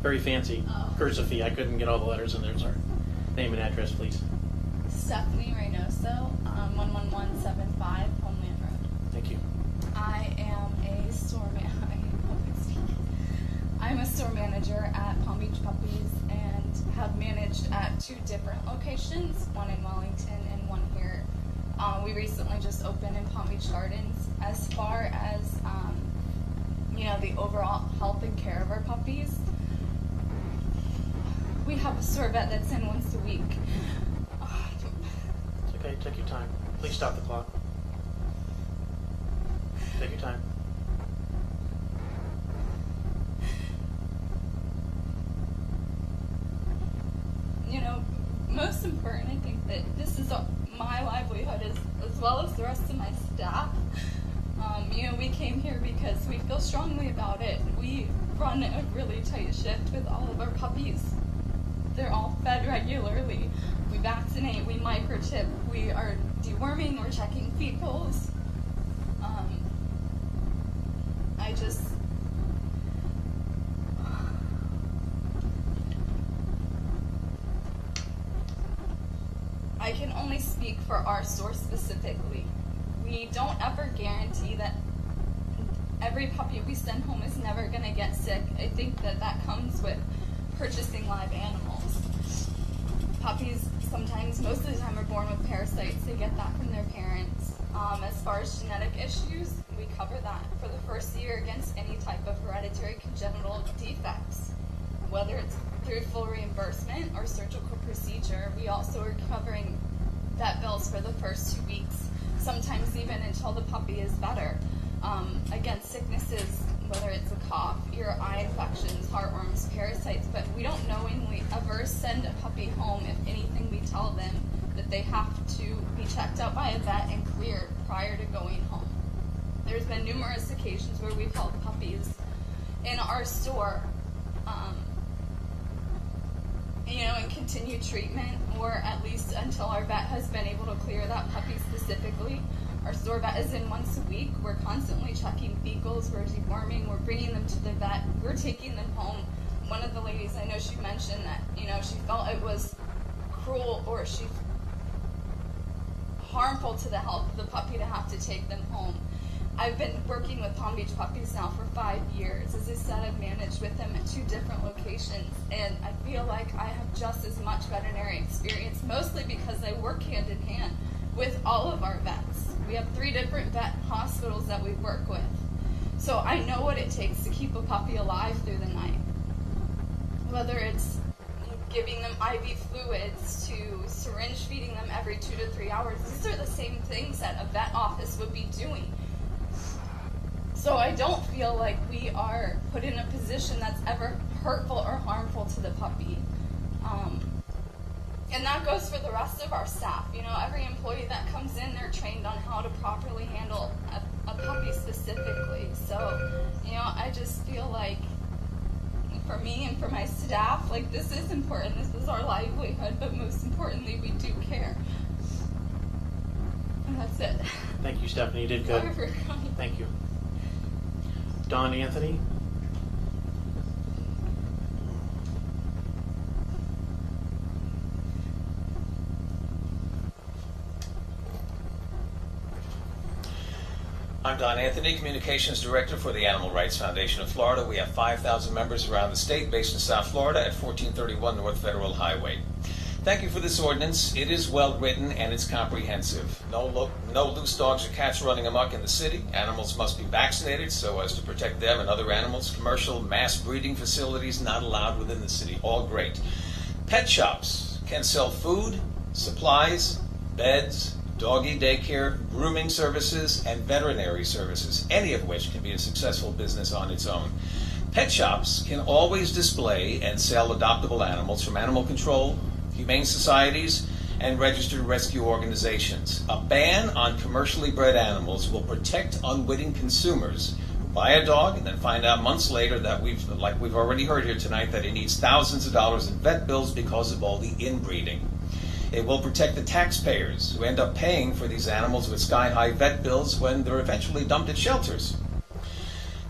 Very fancy. Cursive. I couldn't get all the letters in there, sorry. Name and address, please. Stephanie Reynoso, 11175 Homeland Road. Thank you. I am a store I'm a store manager at Palm Beach Puppies and have managed at 2 different locations, one in Wellington and one here. We recently just opened in Palm Beach Gardens. As far as the overall health and care of our puppies, we have a store vet that's in once a week. It's okay, take your time. Please stop the clock. Take your time. Most important, I think that this is my livelihood as well as the rest of my staff. We came here because we feel strongly about it. We run a really tight shift with all of our puppies. They're all fed regularly. We vaccinate, we microchip, we are deworming, we're checking fecals. I can only speak for our store specifically. We don't ever guarantee that every puppy we send home is never going to get sick. I think that comes with purchasing live animals. Puppies sometimes, most of the time, are born with parasites. They get that from their parents. As far as genetic issues, we cover that for the first year against any type of hereditary congenital defects. Whether it's through full reimbursement or surgical procedure, we also are covering vet bills for the first 2 weeks, sometimes even until the puppy is better. Against sicknesses, whether it's a cough, ear, eye infections, heartworms, parasites, but we don't knowingly ever send a puppy home if anything we tell them that they have to be checked out by a vet and cleared prior to going home. There's been numerous occasions where we've held puppies in our store and continue treatment, or at least until our vet has been able to clear that puppy specifically. Our store vet is in once a week. We're constantly checking fecals, we're deworming, we're bringing them to the vet, we're taking them home. One of the ladies, I know she mentioned that, she felt it was cruel or harmful to the health of the puppy to have to take them home. I've been working with Palm Beach Puppies now for 5 years. As I said, I've managed with them at 2 different locations, and I feel like I have just as much veterinary experience, mostly because I work hand in hand with all of our vets. We have 3 different vet hospitals that we work with. So I know what it takes to keep a puppy alive through the night. Whether it's giving them IV fluids to syringe feeding them every 2 to 3 hours, these are the same things that a vet office would be doing. So I don't feel like we are put in a position that's ever hurtful or harmful to the puppy. And that goes for the rest of our staff. Every employee that comes in, they're trained on how to properly handle a puppy specifically. So, I just feel like for me and for my staff. Like, this is important. This is our livelihood, but most importantly, we do care. And that's it. Thank you, Stephanie. You did good. Sorry for crying. Thank you. Don Anthony. I'm Don Anthony, Communications Director for the Animal Rights Foundation of Florida. We have 5,000 members around the state based in South Florida at 1431 North Federal Highway. Thank you for this ordinance. It is well written and it's comprehensive. No loose dogs or cats running amok in the city. Animals must be vaccinated so as to protect them and other animals. Commercial mass breeding facilities not allowed within the city. All great. Pet shops can sell food, supplies, beds, doggy daycare, grooming services, and veterinary services, any of which can be a successful business on its own. Pet shops can always display and sell adoptable animals from animal control, humane societies, and registered rescue organizations. A ban on commercially bred animals will protect unwitting consumers who buy a dog and then find out months later that like we've already heard here tonight, that he needs thousands of dollars in vet bills because of all the inbreeding. It will protect the taxpayers who end up paying for these animals with sky-high vet bills when they're eventually dumped at shelters.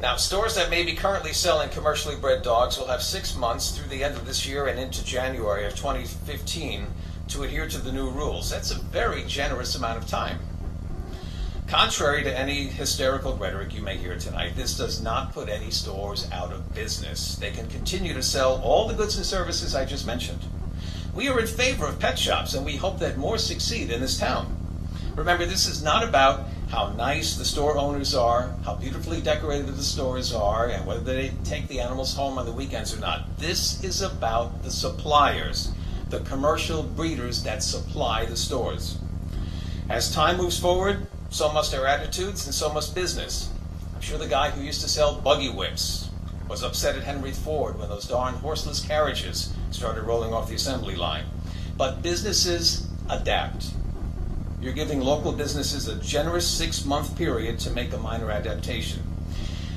Now, stores that may be currently selling commercially bred dogs will have 6 months through the end of this year and into January of 2015 to adhere to the new rules. That's a very generous amount of time. Contrary to any hysterical rhetoric you may hear tonight, this does not put any stores out of business. They can continue to sell all the goods and services I just mentioned. We are in favor of pet shops, and we hope that more succeed in this town. Remember, this is not about how nice the store owners are, how beautifully decorated the stores are, and whether they take the animals home on the weekends or not. This is about the suppliers, the commercial breeders that supply the stores. As time moves forward, so must our attitudes, and so must business. I'm sure the guy who used to sell buggy whips was upset at Henry Ford when those darn horseless carriages started rolling off the assembly line. But businesses adapt. You're giving local businesses a generous 6-month period to make a minor adaptation.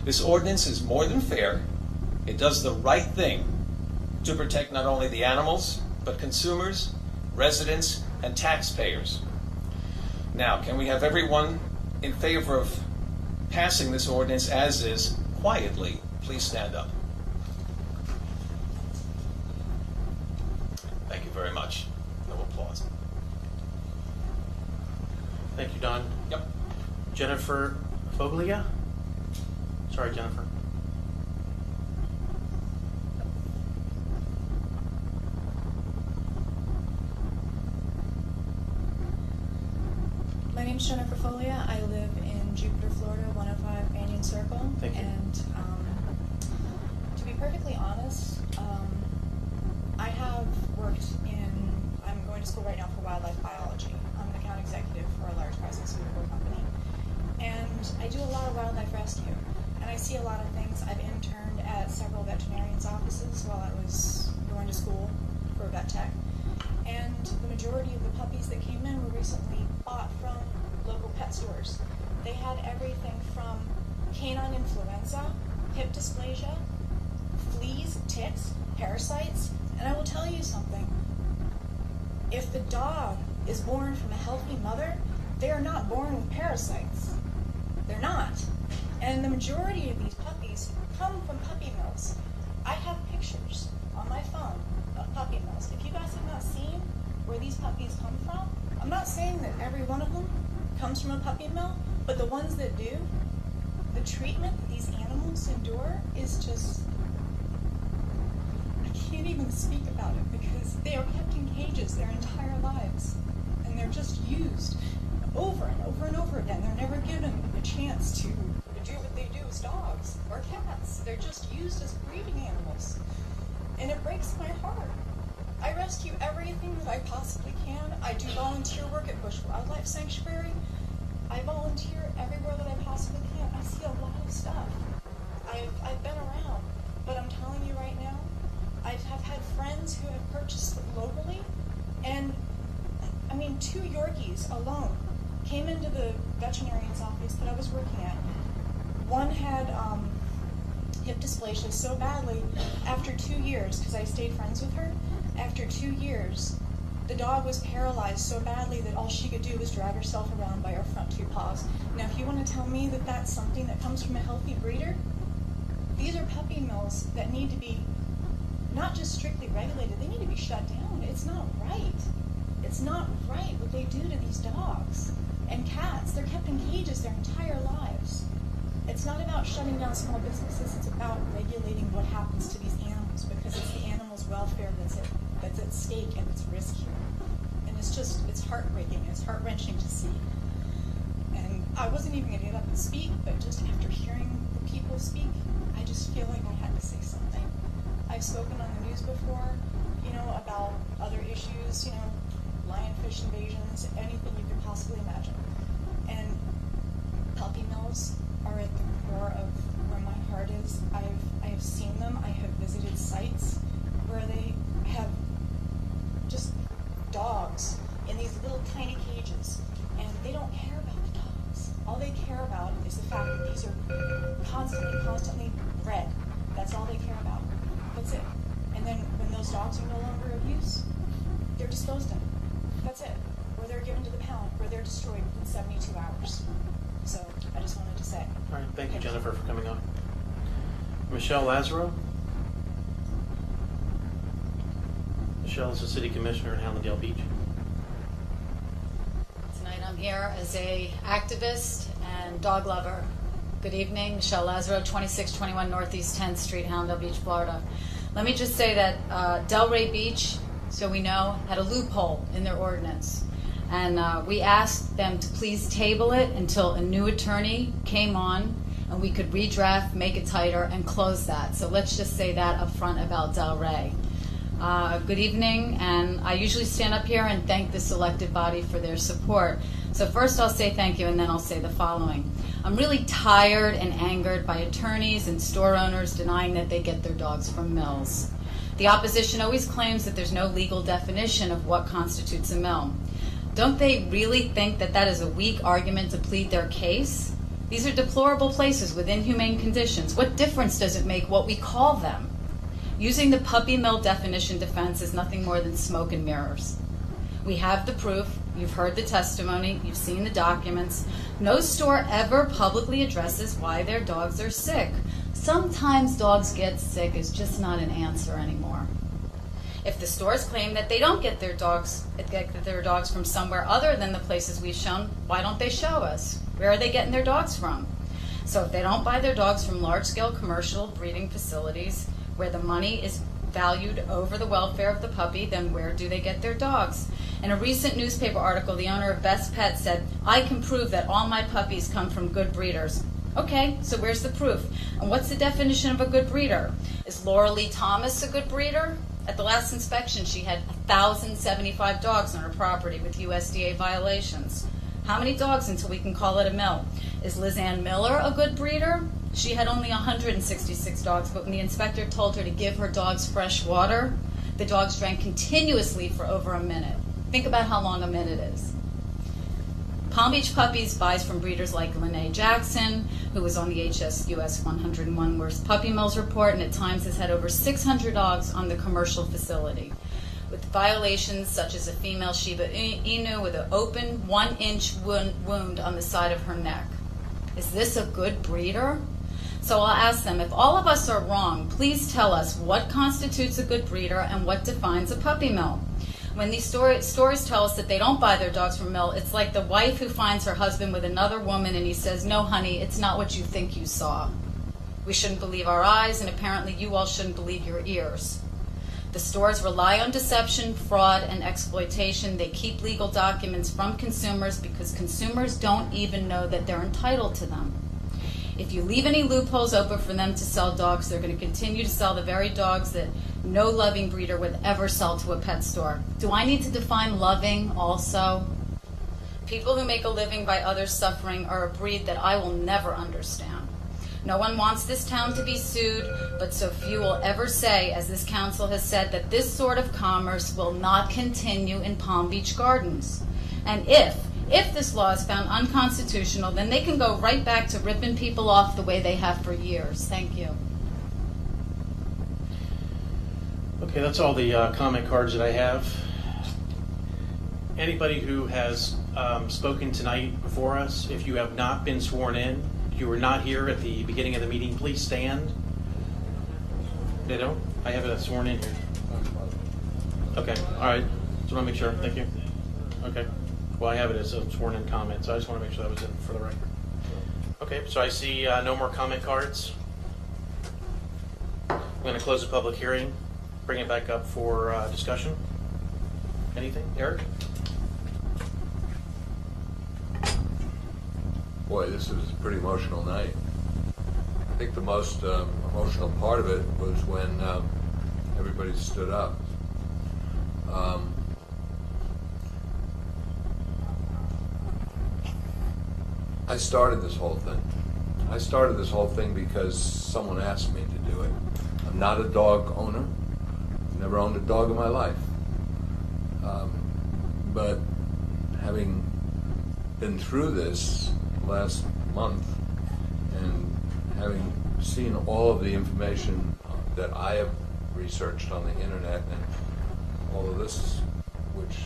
This ordinance is more than fair. It does the right thing to protect not only the animals, but consumers, residents, and taxpayers. Now, can we have everyone in favor of passing this ordinance as is quietly? Please stand up. Thank you very much. No applause. Thank you, Don. Yep. Jennifer Foglia? Sorry, Jennifer. My name's Jennifer Folia. I live in Jupiter, Florida, 105 Banyan Circle. Thank you. And to be perfectly honest, I have worked I'm going to school right now for wildlife biology. I'm an account executive for a large pharmaceutical company. And I do a lot of wildlife rescue. And I see a lot of things. I've interned at several veterinarians' offices while I was going to school for vet tech. And the majority of the puppies that came in were recently bought from local pet stores. They had everything from canine influenza, hip dysplasia, fleas, ticks, parasites, and I will tell you something. If the dog is born from a healthy mother, they are not born with parasites. They're not. And the majority of these puppies come from puppy mills. I have pictures on my phone of puppy mills. If you guys have not seen where these puppies come from, I'm not saying that every one of them comes from a puppy mill, but the ones that do, the treatment that these animals endure is just, I can't even speak about it because they are kept in cages their entire lives and they're just used over and over and over again. They're never given a chance to do what they do as dogs or cats. They're just used as breeding animals. And it breaks my heart. I rescue everything that I possibly can. I do volunteer work at Bush Wildlife Sanctuary. I volunteer everywhere that I possibly can. I see a lot of stuff. I've been around, but I'm telling you right now, I have had friends who have purchased them locally, and I mean, 2 Yorkies alone came into the veterinarian's office that I was working at. One had hip dysplasia so badly, after 2 years, because I stayed friends with her, after 2 years, the dog was paralyzed so badly that all she could do was drag herself around by her front 2 paws. Now, if you want to tell me that that's something that comes from a healthy breeder, these are puppy mills that need to be not just strictly regulated, they need to be shut down. It's not right. It's not right what they do to these dogs and cats. They're kept in cages their entire lives. It's not about shutting down small businesses, it's about regulating what happens to these animals, because it's the animals' welfare that's at stake and it's risk here. And it's heartbreaking, it's heart-wrenching to see. And I wasn't even going to get up and speak, but just after hearing the people speak, I just feel like I had to say something. I've spoken on the news before, about other issues, lionfish invasions, anything you could possibly imagine. And puppy mills are at the core of where my heart is. I have seen them. I have visited sites where they have just dogs in these little tiny cages, and they don't care about the dogs. All they care about is the fact that these are constantly bred. That's all they care about. That's it. And then when those dogs are no longer of use, they're disposed of. That's it. Or they're given to the pound, or they're destroyed within 72 hours. So I just wanted to say. All right, thank you, Jennifer, for coming on. Michelle Lazaro. Michelle is the city commissioner in Hallandale Beach. Tonight I'm here as a activist and dog lover. Good evening, Michelle Lazaro, 2621 Northeast 10th Street, Hallandale Beach, Florida. Let me just say that Delray Beach, so we know, had a loophole in their ordinance. And we asked them to please table it until a new attorney came on and we could redraft, make it tighter, and close that. So let's just say that up front about Delray. Good evening, and I usually stand up here and thank this elected body for their support. So first I'll say thank you, and then I'll say the following. I'm really tired and angered by attorneys and store owners denying that they get their dogs from mills. The opposition always claims that there's no legal definition of what constitutes a mill. Don't they really think that that is a weak argument to plead their case? These are deplorable places with inhumane conditions. What difference does it make what we call them? Using the puppy mill definition defense is nothing more than smoke and mirrors. We have the proof, you've heard the testimony, you've seen the documents. No store ever publicly addresses why their dogs are sick. Sometimes dogs get sick is just not an answer anymore. If the stores claim that they don't get their dogs from somewhere other than the places we've shown, why don't they show us? Where are they getting their dogs from? So if they don't buy their dogs from large-scale commercial breeding facilities where the money is valued over the welfare of the puppy, then where do they get their dogs? In a recent newspaper article, the owner of Best Pet said, "I can prove that all my puppies come from good breeders." Okay, so where's the proof? And what's the definition of a good breeder? Is Laura Lee Thomas a good breeder? At the last inspection, she had 1,075 dogs on her property with USDA violations. How many dogs until we can call it a mill? Is Liz Ann Miller a good breeder? She had only 166 dogs, but when the inspector told her to give her dogs fresh water, the dogs drank continuously for over a minute. Think about how long a minute is. Palm Beach Puppies buys from breeders like Lene Jackson, who was on the HSUS 101 Worst Puppy Mills report, and at times has had over 600 dogs on the commercial facility, with violations such as a female Shiba Inu with an open 1-inch wound on the side of her neck. Is this a good breeder? So I'll ask them, if all of us are wrong, please tell us what constitutes a good breeder and what defines a puppy mill. When these stores tell us that they don't buy their dogs from mill, it's like the wife who finds her husband with another woman and he says, "No, honey, it's not what you think you saw." We shouldn't believe our eyes, and apparently you all shouldn't believe your ears. The stores rely on deception, fraud, and exploitation. They keep legal documents from consumers because consumers don't even know that they're entitled to them. If you leave any loopholes open for them to sell dogs, they're going to continue to sell the very dogs that no loving breeder would ever sell to a pet store. Do I need to define loving also? People who make a living by others suffering are a breed that I will never understand. No one wants this town to be sued, but so few will ever say, as this council has said, that this sort of commerce will not continue in Palm Beach Gardens. And if this law is found unconstitutional, then they can go right back to ripping people off the way they have for years. Thank you. Okay, that's all the comment cards that I have. Anybody who has spoken tonight before us, if you have not been sworn in, you were not here at the beginning of the meeting, please stand. They don't? I have it sworn in here. Okay, all right. Just want to make sure. Thank you. Okay. Well, I have it as a sworn in comment, so I just want to make sure that was in for the record. Okay, so I see no more comment cards. I'm going to close the public hearing, bring it back up for discussion. Anything? Eric? Boy, this was a pretty emotional night. I think the most emotional part of it was when everybody stood up. I started this whole thing. I started this whole thing because someone asked me to do it. I'm not a dog owner. I've never owned a dog in my life. But having been through this last month and having seen all of the information that I have researched on the internet and all of this which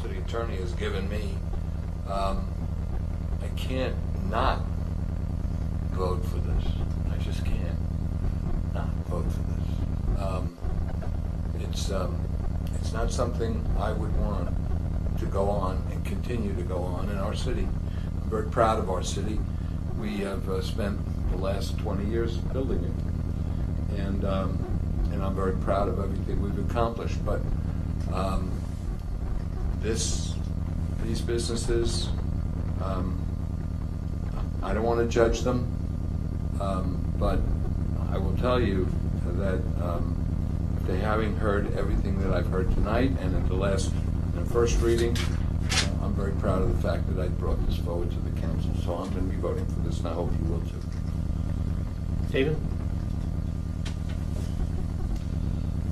city attorney has given me, I can't not vote for this. I just can't not vote for this. It's not something I would want to go on and continue to go on in our city. I'm very proud of our city. We have spent the last 20 years building it, and I'm very proud of everything we've accomplished. But these businesses, I don't want to judge them, but I will tell you that after having heard everything that I've heard tonight and at the first reading, I'm very proud of the fact that I brought this forward to the council. So I'm going to be voting for this, and I hope you will too. David?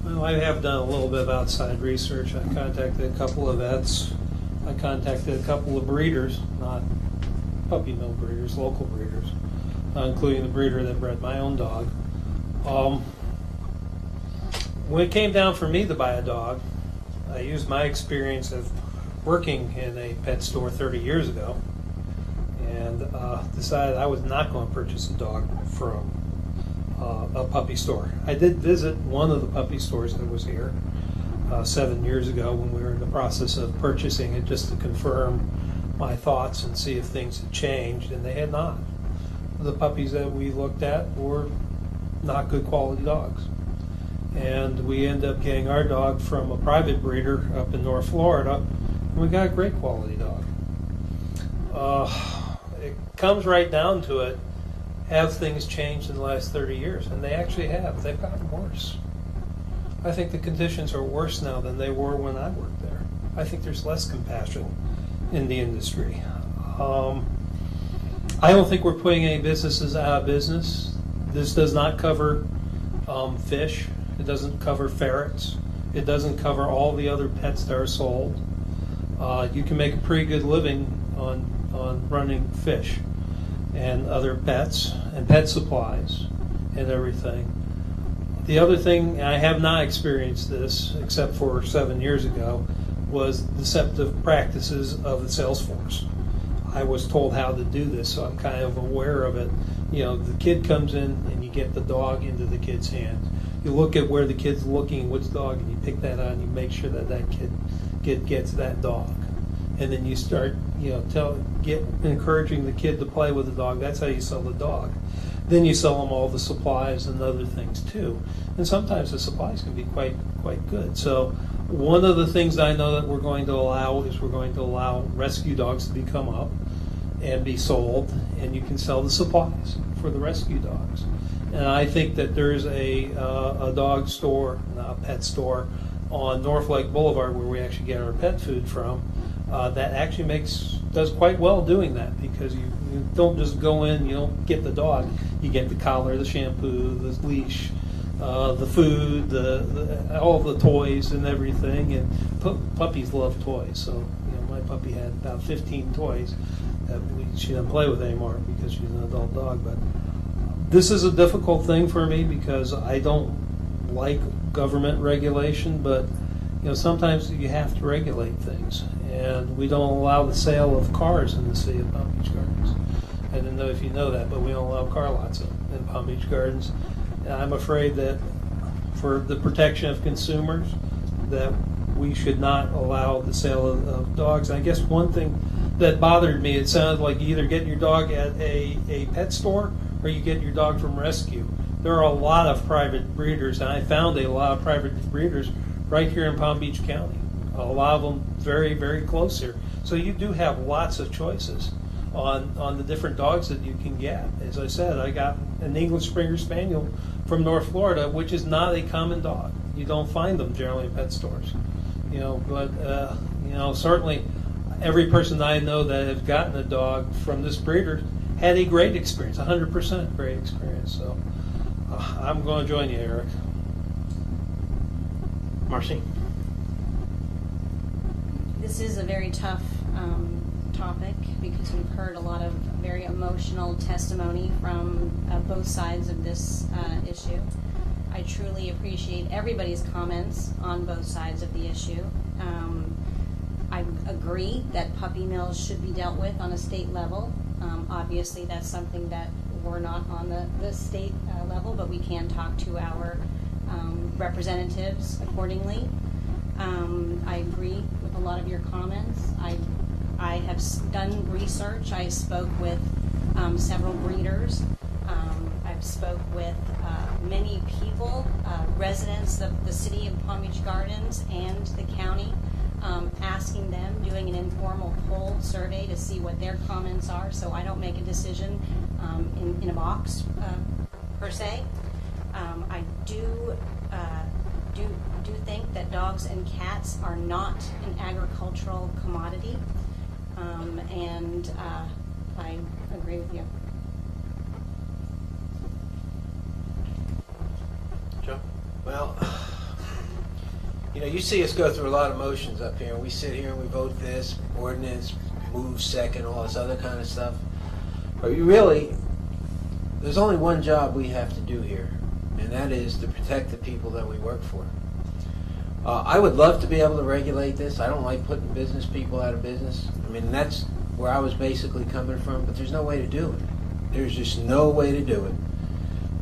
Well, I have done a little bit of outside research. I contacted a couple of vets. I contacted a couple of breeders, not puppy mill breeders, local breeders, including the breeder that bred my own dog. When it came down for me to buy a dog, I used my experience of working in a pet store 30 years ago and decided I was not going to purchase a dog from a puppy store. I did visit one of the puppy stores that was here 7 years ago when we were in the process of purchasing it, just to confirm my thoughts and see if things had changed, and they had not. The puppies that we looked at were not good quality dogs. And we ended up getting our dog from a private breeder up in North Florida, and we got a great quality dog. It comes right down to it, have things changed in the last 30 years? And they actually have. They've gotten worse. I think the conditions are worse now than they were when I worked there. I think there's less compassion in the industry. I don't think we're putting any businesses out of business. This does not cover fish. It doesn't cover ferrets. It doesn't cover all the other pets that are sold. You can make a pretty good living on running fish and other pets and pet supplies and everything. The other thing, I have not experienced this except for 7 years ago, was deceptive practices of the sales force. I was told how to do this, so I'm kind of aware of it. You know, the kid comes in and you get the dog into the kid's hands. You look at where the kid's looking, which dog, and you pick that out and you make sure that that kid gets that dog. And then you start, encouraging the kid to play with the dog. That's how you sell the dog. Then you sell them all the supplies and other things too. And sometimes the supplies can be quite good. So one of the things I know that we're going to allow is we're going to allow rescue dogs to become up and be sold, and you can sell the supplies for the rescue dogs. And I think that there's a dog store, a pet store on North Lake Boulevard where we actually get our pet food from, that actually does quite well doing that, because you don't just go in, you don't get the dog, you get the collar, the shampoo, the leash, the food, all the toys and everything. And puppies love toys, so my puppy had about 15 toys that she doesn't play with anymore because she's an adult dog. But this is a difficult thing for me because I don't like government regulation, but sometimes you have to regulate things, and we don't allow the sale of cars in the city of Palm Beach Gardens. I don't know if you know that, but we don't allow car lots in Palm Beach Gardens. And I'm afraid that for the protection of consumers, that we should not allow the sale of dogs. And I guess one thing that bothered me, it sounded like you either get your dog at a pet store or you get your dog from rescue. There are a lot of private breeders, and I found a lot of private breeders right here in Palm Beach County. A lot of them very, very close here. So you do have lots of choices on the different dogs that you can get. As I said, I got an English Springer Spaniel from North Florida, which is not a common dog. You don't find them generally in pet stores. But certainly every person I know that has gotten a dog from this breeder had a great experience, 100% great experience. So I'm going to join you, Eric. Marcy? This is a very tough topic because we've heard a lot of very emotional testimony from both sides of this issue. I truly appreciate everybody's comments on both sides of the issue. I agree that puppy mills should be dealt with on a state level. Obviously, that's something that we're not on the state level, but we can talk to our representatives accordingly. I agree with a lot of your comments. I have done research. I spoke with several breeders. I've spoke with many people, residents of the city of Palm Beach Gardens and the county, asking them, doing an informal poll survey to see what their comments are, so I don't make a decision in a box per se. I do think that dogs and cats are not an agricultural commodity, and I agree with you. Joe? Well, you see us go through a lot of motions up here. We sit here and we vote this, ordinance, move second, all this other kind of stuff. But there's only one job we have to do here, and that is to protect the people that we work for. I would love to be able to regulate this. I don't like putting business people out of business. I mean, that's where I was basically coming from, but there's no way to do it. There's just no way to do it.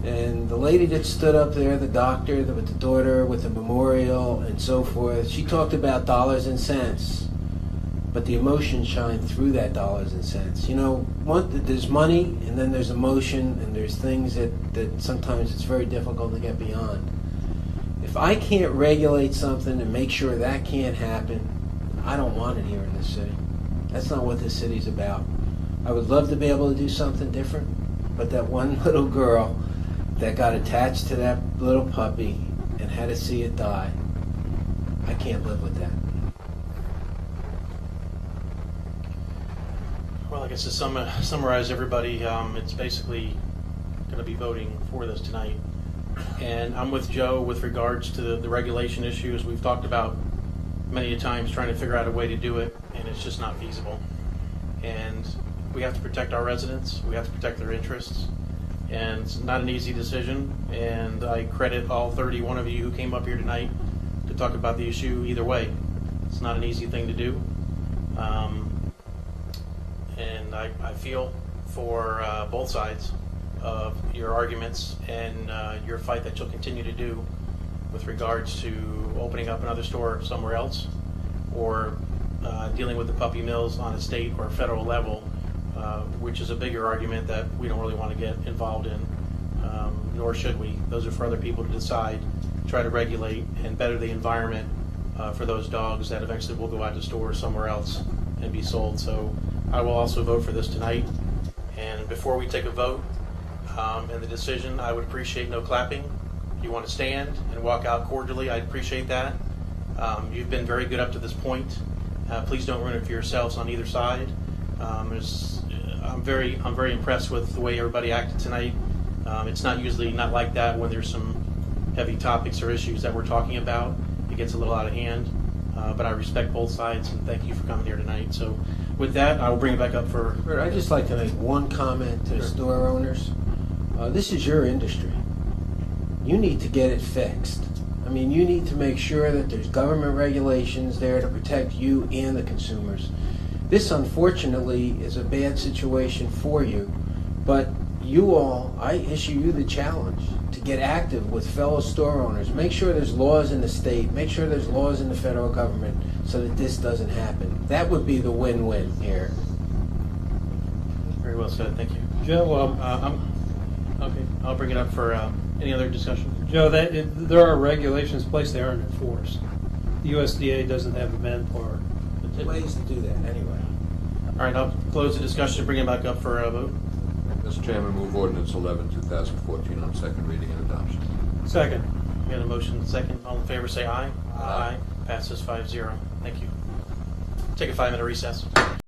And the lady that stood up there, the doctor with the daughter with the memorial and so forth, she talked about dollars and cents, but the emotion shined through that dollars and cents. There's money, and then there's emotion, and there's things that sometimes it's very difficult to get beyond. If I can't regulate something and make sure that can't happen, I don't want it here in this city. That's not what this city's about. I would love to be able to do something different, but that one little girl that got attached to that little puppy and had to see it die, I can't live with that. Well, I guess to summarize everybody, it's basically going to be voting for this tonight. And I'm with Joe with regards to the regulation issues. We've talked about many times trying to figure out a way to do it, and it's just not feasible. And we have to protect our residents. We have to protect their interests. And it's not an easy decision. And I credit all 31 of you who came up here tonight to talk about the issue either way. It's not an easy thing to do. And I feel for both sides of your arguments and your fight that you'll continue to do with regards to opening up another store somewhere else or dealing with the puppy mills on a state or federal level, which is a bigger argument that we don't really want to get involved in, nor should we. Those are for other people to decide, try to regulate and better the environment for those dogs that eventually will go out to stores somewhere else and be sold. So I will also vote for this tonight. And before we take a vote and the decision, I would appreciate no clapping. If you want to stand and walk out cordially, I'd appreciate that. You've been very good up to this point. Please don't ruin it for yourselves on either side. I'm very impressed with the way everybody acted tonight. It's not usually not like that when there's some heavy topics or issues that we're talking about. It gets a little out of hand, but I respect both sides and thank you for coming here tonight. So with that, I will bring it back up for... I'd just like to make one comment to the store owners. This is your industry. You need to get it fixed. I I mean, you need to make sure that there's government regulations there to protect you and the consumers. This, unfortunately, is a bad situation for you, but you all, I issue you the challenge to get active with fellow store owners. Make sure there's laws in the state, make sure there's laws in the federal government so that this doesn't happen. That would be the win-win here. Very well said. Thank you. Joe, Okay, I'll bring it up for any other discussion. Joe, there are regulations in place, they aren't enforced. The USDA doesn't have the manpower. Ways to do that, anyway. All right, I'll close the discussion and bring it back up for a vote. Mr. Chairman, move ordinance 11, 2014 on second reading and adoption. Second. We got a motion second. All in favor say aye. Aye. Passes 5-0. Thank you. Take a 5-minute recess.